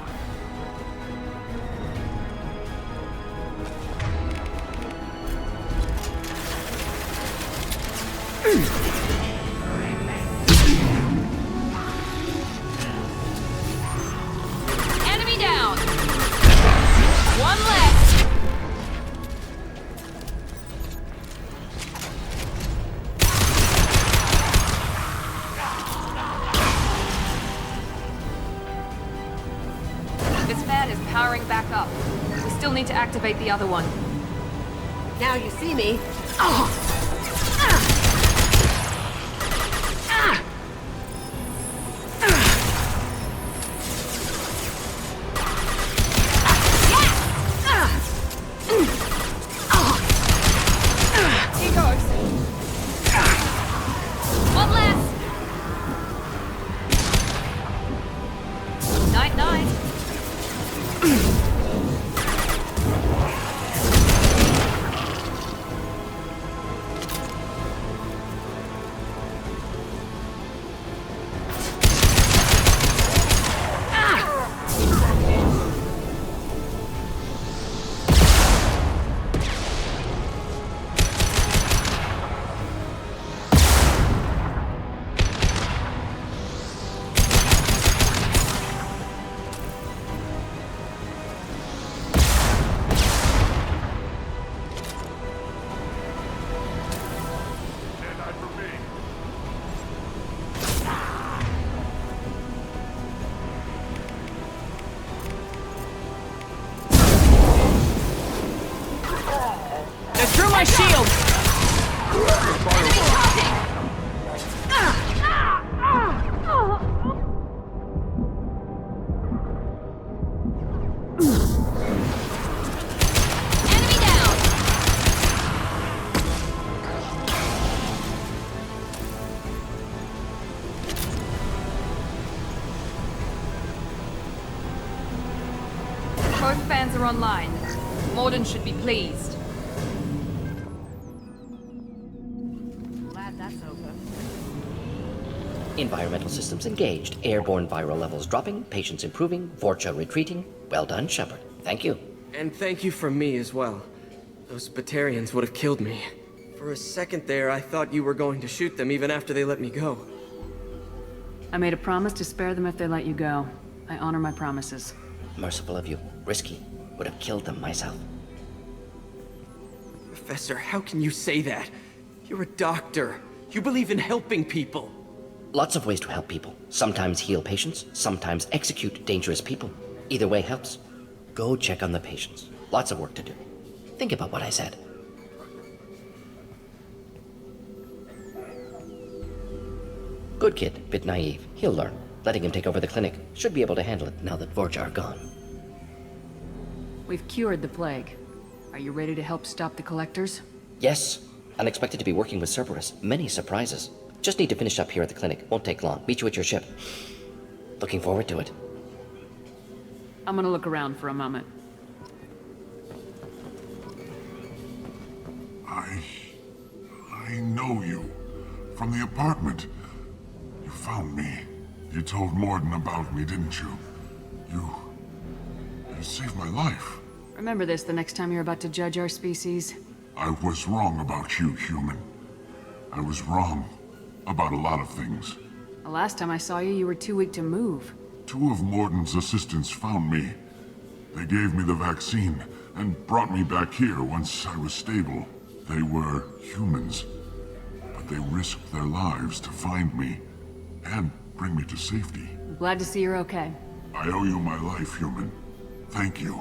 Enemy down! One left! back up. We still need to activate the other one. Now you see me. Here goes. One less. Night, night. Now through my shield! Both fans are online. Mordin should be pleased. Glad that's over. Environmental systems engaged. Airborne viral levels dropping. Patients improving. Vorcha retreating. Well done, Shepard. Thank you. And thank you from me as well. Those Batarians would have killed me. For a second there, I thought you were going to shoot them even after they let me go. I made a promise to spare them if they let you go. I honor my promises. Merciful of you. Risky. Would have killed them myself. Professor, how can you say that? You're a doctor. You believe in helping people. Lots of ways to help people. Sometimes heal patients, sometimes execute dangerous people. Either way helps. Go check on the patients. Lots of work to do. Think about what I said. Good kid, bit naive. He'll learn. Letting him take over the clinic. Should be able to handle it now that Vorcha are gone. We've cured the plague. Are you ready to help stop the collectors? Yes. Unexpected to be working with Cerberus. Many surprises. Just need to finish up here at the clinic. Won't take long. Meet you at your ship. Looking forward to it. I'm gonna look around for a moment. I know you. From the apartment. You found me. You told Mordin about me, didn't you? You saved my life. Remember this the next time you're about to judge our species. I was wrong about you, human. I was wrong about a lot of things. The last time I saw you, you were too weak to move. 2 of Mordin's assistants found me. They gave me the vaccine and brought me back here once I was stable. They were humans, but they risked their lives to find me and bring me to safety. I'm glad to see you're okay. I owe you my life, human. Thank you.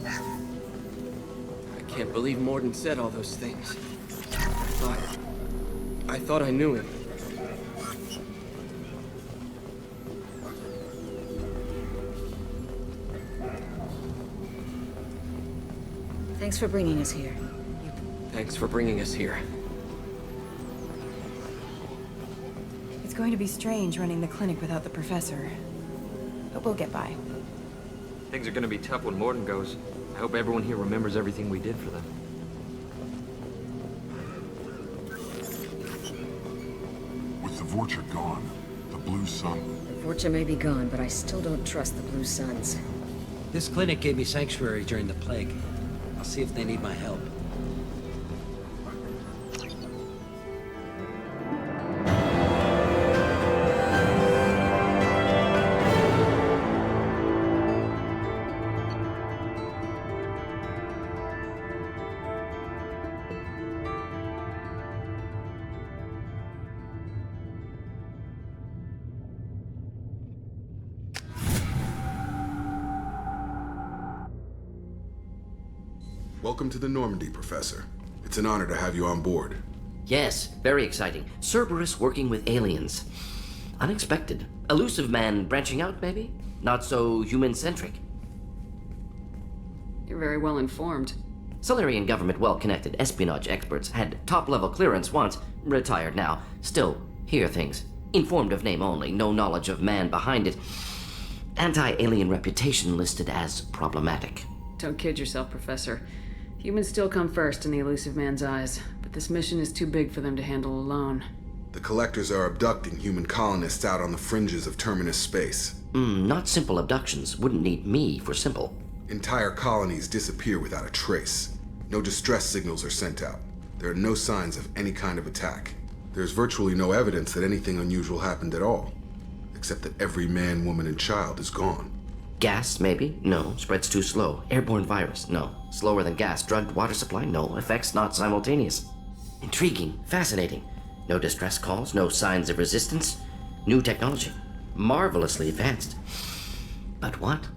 I can't believe Mordin said all those things. I thought I knew him. Thanks for bringing us here. Thanks for bringing us here. It's going to be strange running the clinic without the professor. But we'll get by. Things are gonna be tough when Mordin goes. I hope everyone here remembers everything we did for them. With the Vorcha gone, the Blue Sun... Vorcha may be gone, but I still don't trust the Blue Suns. This clinic gave me sanctuary during the plague. I'll see if they need my help. Welcome to the Normandy, Professor. It's an honor to have you on board. Yes, very exciting. Cerberus working with aliens. Unexpected. Elusive man branching out, maybe? Not so human-centric. You're very well informed. Solarian government well-connected espionage experts had top-level clearance once, retired now. Still, hear things. Informed of name only, no knowledge of man behind it. Anti-alien reputation listed as problematic. Don't kid yourself, Professor. Humans still come first in the elusive man's eyes, but this mission is too big for them to handle alone. The Collectors are abducting human colonists out on the fringes of Terminus space. Not simple abductions. Wouldn't need me for simple. Entire colonies disappear without a trace. No distress signals are sent out. There are no signs of any kind of attack. There's virtually no evidence that anything unusual happened at all, except that every man, woman, and child is gone. Gas, maybe? No. Spreads too slow. Airborne virus? No. Slower than gas. Drugged water supply? No. Effects not simultaneous. Intriguing. Fascinating. No distress calls. No signs of resistance. New technology. Marvelously advanced. But what?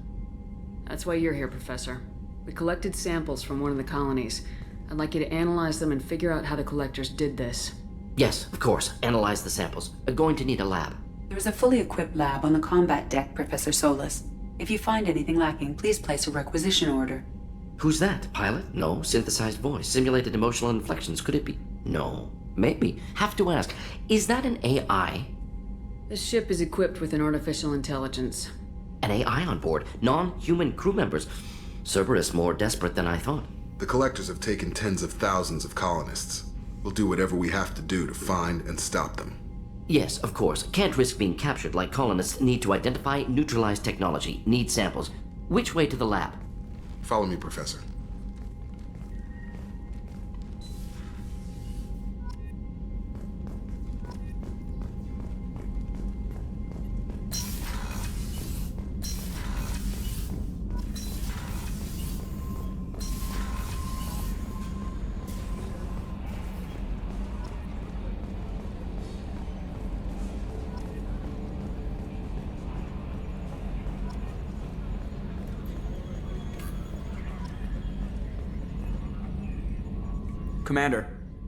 That's why you're here, Professor. We collected samples from one of the colonies. I'd like you to analyze them and figure out how the Collectors did this. Yes, of course. Analyze the samples. Going to need a lab. There's a fully equipped lab on the combat deck, Professor Solus. If you find anything lacking, please place a requisition order. Who's that? Pilot? No. Synthesized voice. Simulated emotional inflections. Could it be? No. Maybe. Have to ask. Is that an AI? This ship is equipped with an artificial intelligence. An AI on board. Non-human crew members. Cerberus more desperate than I thought. The Collectors have taken tens of thousands of colonists. We'll do whatever we have to do to find and stop them. Yes, of course. Can't risk being captured like colonists. Need to identify, neutralize technology. Need samples. Which way to the lab? Follow me, Professor. Commander.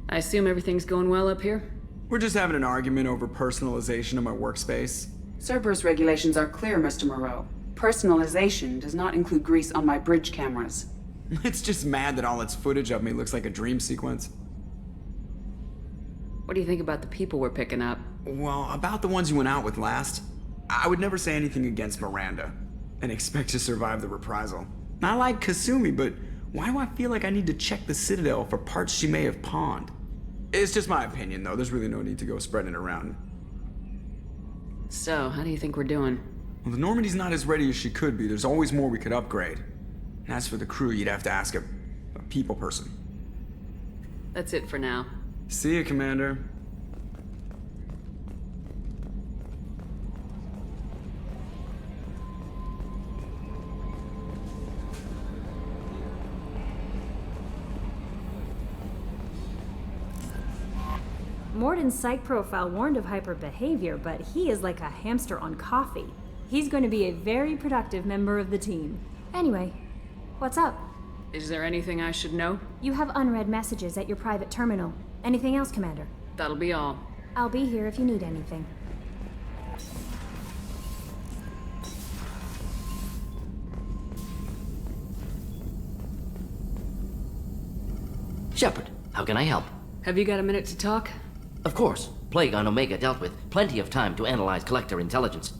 I assume everything's going well up here? We're just having an argument over personalization of my workspace. Cerberus regulations are clear, Mr. Moreau. Personalization does not include grease on my bridge cameras. It's just mad that all its footage of me looks like a dream sequence. What do you think about the people we're picking up? Well, about the ones you went out with last, I would never say anything against Miranda and expect to survive the reprisal. I like Kasumi, but why do I feel like I need to check the Citadel for parts she may have pawned? It's just my opinion, though. There's really no need to go spreading it around. So, how do you think we're doing? Well, the Normandy's not as ready as she could be. There's always more we could upgrade. And as for the crew, you'd have to ask a people person. That's it for now. See you, Commander. Mordin's psych profile warned of hyper behavior, but he is like a hamster on coffee. He's going to be a very productive member of the team. Anyway, what's up? Is there anything I should know? You have unread messages at your private terminal. Anything else, Commander? That'll be all. I'll be here if you need anything. Shepard, how can I help? Have you got a minute to talk? Of course. Plague on Omega dealt with. Plenty of time to analyze Collector intelligence.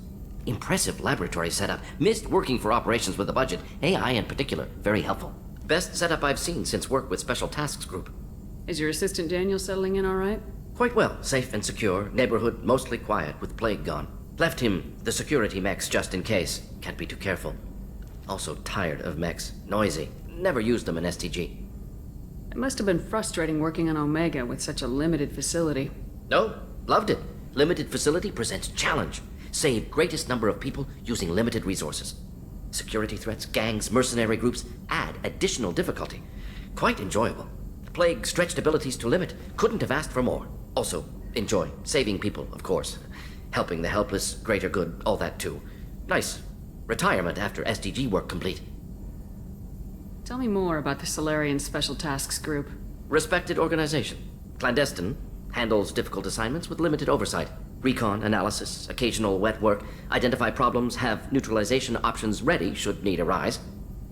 Impressive laboratory setup. Missed working for operations with a budget. AI in particular. Very helpful. Best setup I've seen since work with Special Tasks Group. Is your assistant Daniel settling in all right? Quite well. Safe and secure. Neighborhood mostly quiet with Plague gone. Left him the security mechs just in case. Can't be too careful. Also tired of mechs. Noisy. Never used them in STG. It must have been frustrating working on Omega with such a limited facility. No, loved it. Limited facility presents challenge. Save greatest number of people using limited resources. Security threats, gangs, mercenary groups add additional difficulty. Quite enjoyable. Plague stretched abilities to limit. Couldn't have asked for more. Also, enjoy. Saving people, of course. Helping the helpless, greater good, all that too. Nice. Retirement after SDG work complete. Tell me more about the Solarian Special Tasks Group. Respected organization. Clandestine. Handles difficult assignments with limited oversight. Recon, analysis, occasional wet work. Identify problems, have neutralization options ready should need arise.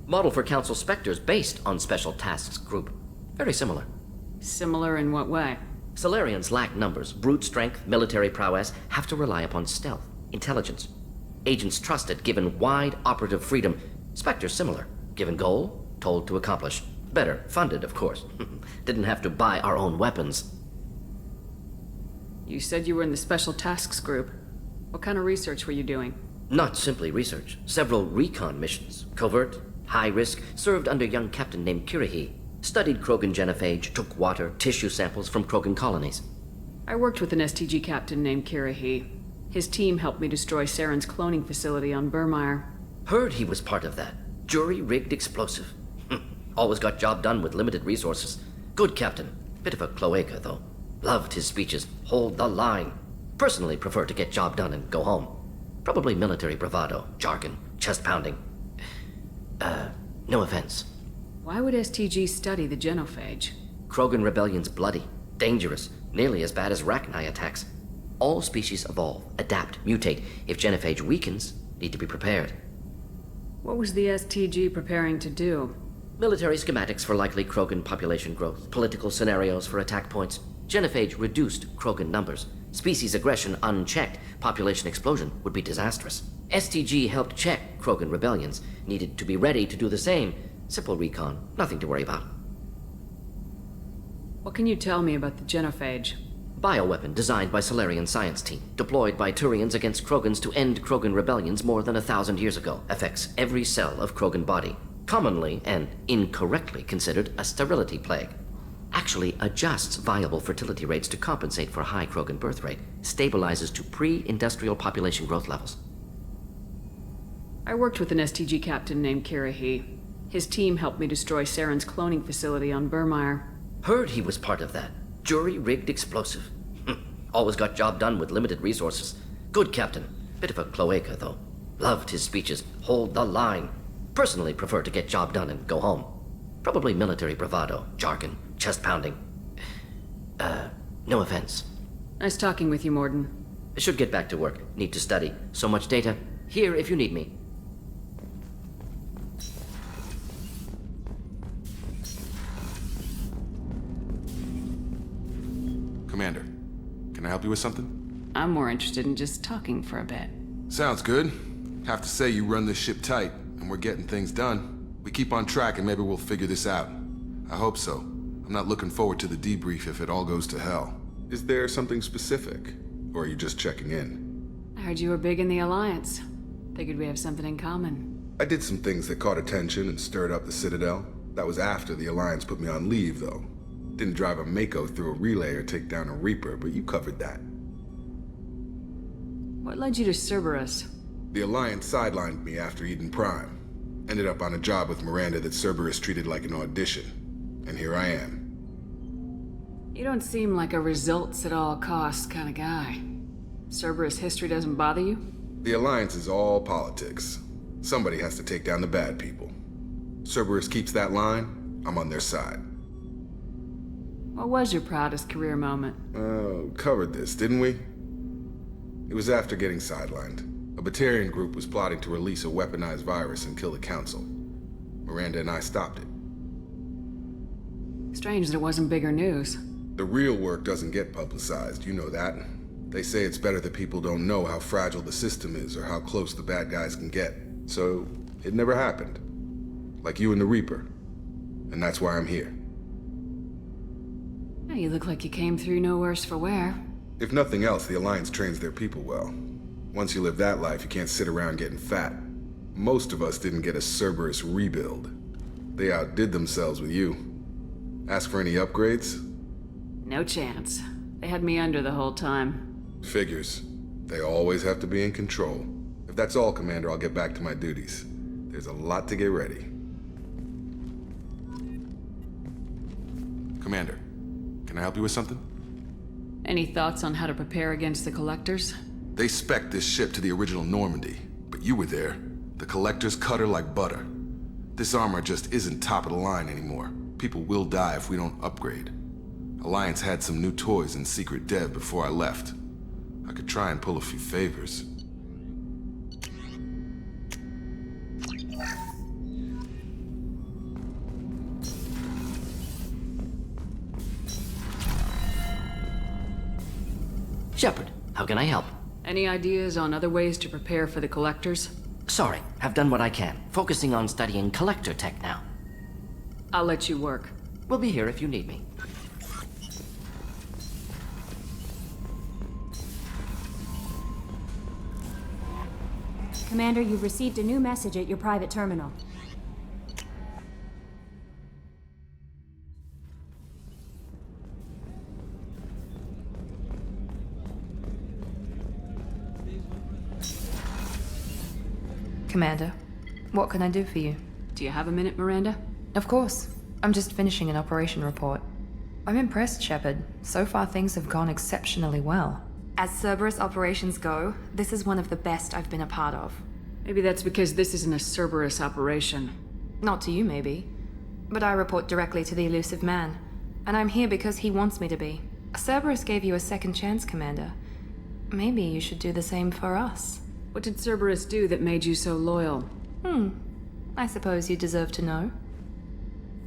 Model for Council Spectres based on Special Tasks Group. Very similar. Similar in what way? Solarians lack numbers, brute strength, military prowess, have to rely upon stealth, intelligence. Agents trusted, given wide operative freedom. Spectres similar. Given goal, told to accomplish. Better, funded, of course. Didn't have to buy our own weapons. You said you were in the Special Tasks Group. What kind of research were you doing? Not simply research. Several recon missions. Covert, high risk, served under a young captain named Kirihi. Studied Krogan genophage, took water, tissue samples from Krogan colonies. I worked with an STG captain named Kirihi. His team helped me destroy Saren's cloning facility on Burmire. Heard he was part of that. Jury-rigged explosive. Always got job done with limited resources. Good captain. Bit of a cloaca, though. Loved his speeches. Hold the line. Personally prefer to get job done and go home. Probably military bravado, jargon, chest pounding. No offense. Why would STG study the genophage? Krogan rebellion's bloody, dangerous, nearly as bad as Rachni attacks. All species evolve, adapt, mutate. If genophage weakens, need to be prepared. What was the STG preparing to do? Military schematics for likely Krogan population growth, political scenarios for attack points. Genophage reduced Krogan numbers. Species aggression unchecked, population explosion would be disastrous. STG helped check Krogan rebellions, needed to be ready to do the same. Simple recon, nothing to worry about. What can you tell me about the genophage? Bioweapon designed by Solarian science team, deployed by Turians against Krogans to end Krogan rebellions more than 1,000 years ago. Affects every cell of Krogan body. Commonly and incorrectly considered a sterility plague. Actually adjusts viable fertility rates to compensate for high Krogan birth rate. Stabilizes to pre-industrial population growth levels. I worked with an STG captain named Kirihi. His team helped me destroy Saren's cloning facility on Burmire. Heard he was part of that. Jury-rigged explosive. Always got job done with limited resources. Good captain. Bit of a cloaca, though. Loved his speeches. Hold the line. Personally prefer to get job done and go home. Probably military bravado, jargon, chest pounding. No offense. Nice talking with you, Mordin. Should get back to work. Need to study. So much data. Here if you need me. Commander, can I help you with something? I'm more interested in just talking for a bit. Sounds good. Have to say you run this ship tight, and we're getting things done. We keep on track and maybe we'll figure this out. I hope so. I'm not looking forward to the debrief if it all goes to hell. Is there something specific? Or are you just checking in? I heard you were big in the Alliance. Figured we have something in common. I did some things that caught attention and stirred up the Citadel. That was after the Alliance put me on leave, though. Didn't drive a Mako through a relay or take down a Reaper, but you covered that. What led you to Cerberus? The Alliance sidelined me after Eden Prime. Ended up on a job with Miranda that Cerberus treated like an audition. And here I am. You don't seem like a results at all costs kind of guy. Cerberus history doesn't bother you? The Alliance is all politics. Somebody has to take down the bad people. Cerberus keeps that line, I'm on their side. What was your proudest career moment? Covered this, didn't we? It was after getting sidelined. A Batarian group was plotting to release a weaponized virus and kill the Council. Miranda and I stopped it. Strange that it wasn't bigger news. The real work doesn't get publicized, you know that. They say it's better that people don't know how fragile the system is or how close the bad guys can get. So, it never happened. Like you and the Reaper. And that's why I'm here. Yeah, you look like you came through no worse for wear. If nothing else, the Alliance trains their people well. Once you live that life, you can't sit around getting fat. Most of us didn't get a Cerberus rebuild. They outdid themselves with you. Ask for any upgrades? No chance. They had me under the whole time. Figures. They always have to be in control. If that's all, Commander, I'll get back to my duties. There's a lot to get ready. Commander, can I help you with something? Any thoughts on how to prepare against the Collectors? They spec'd this ship to the original Normandy, but you were there. The Collectors cut her like butter. This armor just isn't top of the line anymore. People will die if we don't upgrade. Alliance had some new toys in secret dev before I left. I could try and pull a few favors. Shepard, how can I help? Any ideas on other ways to prepare for the collectors? Sorry, have done what I can. Focusing on studying collector tech now. I'll let you work. We'll be here if you need me. Commander, you've received a new message at your private terminal. Commander, what can I do for you? Do you have a minute, Miranda? Of course. I'm just finishing an operation report. I'm impressed, Shepard. So far things have gone exceptionally well. As Cerberus operations go, this is one of the best I've been a part of. Maybe that's because this isn't a Cerberus operation. Not to you, maybe. But I report directly to the elusive man. And I'm here because he wants me to be. Cerberus gave you a second chance, Commander. Maybe you should do the same for us. What did Cerberus do that made you so loyal? I suppose you deserve to know.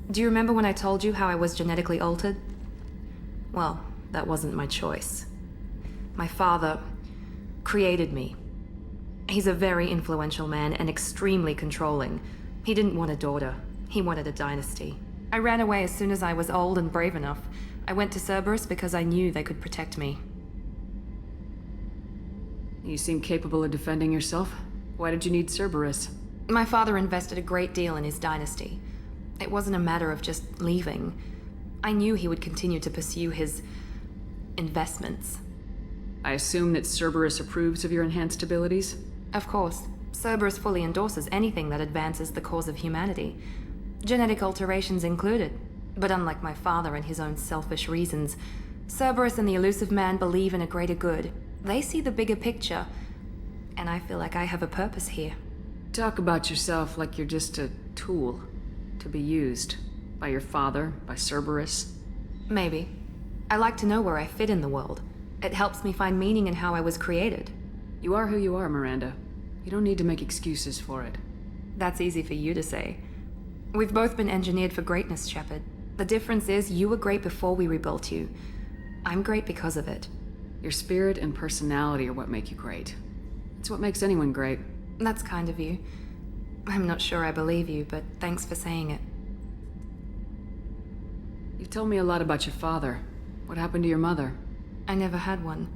Do you remember when I told you how I was genetically altered? Well, that wasn't my choice. My father created me. He's a very influential man and extremely controlling. He didn't want a daughter. He wanted a dynasty. I ran away as soon as I was old and brave enough. I went to Cerberus because I knew they could protect me. You seem capable of defending yourself. Why did you need Cerberus? My father invested a great deal in his dynasty. It wasn't a matter of just leaving. I knew he would continue to pursue his investments. I assume that Cerberus approves of your enhanced abilities? Of course. Cerberus fully endorses anything that advances the cause of humanity. Genetic alterations included. But unlike my father and his own selfish reasons, Cerberus and the elusive man believe in a greater good. They see the bigger picture, and I feel like I have a purpose here. Talk about yourself like you're just a tool to be used by your father, by Cerberus. Maybe. I like to know where I fit in the world. It helps me find meaning in how I was created. You are who you are, Miranda. You don't need to make excuses for it. That's easy for you to say. We've both been engineered for greatness, Shepard. The difference is you were great before we rebuilt you. I'm great because of it. Your spirit and personality are what make you great. It's what makes anyone great. That's kind of you. I'm not sure I believe you, but thanks for saying it. You've told me a lot about your father. What happened to your mother? I never had one.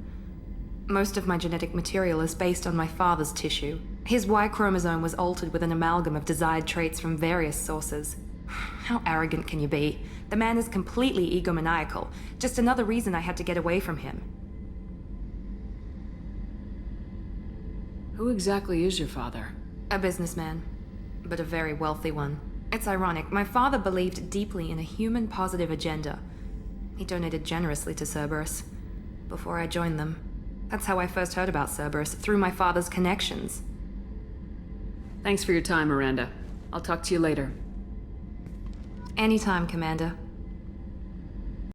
Most of my genetic material is based on my father's tissue. His Y chromosome was altered with an amalgam of desired traits from various sources. How arrogant can you be? The man is completely egomaniacal. Just another reason I had to get away from him. Who exactly is your father? A businessman, but a very wealthy one. It's ironic. My father believed deeply in a human-positive agenda. He donated generously to Cerberus before I joined them. That's how I first heard about Cerberus, through my father's connections. Thanks for your time, Miranda. I'll talk to you later. Anytime, Commander.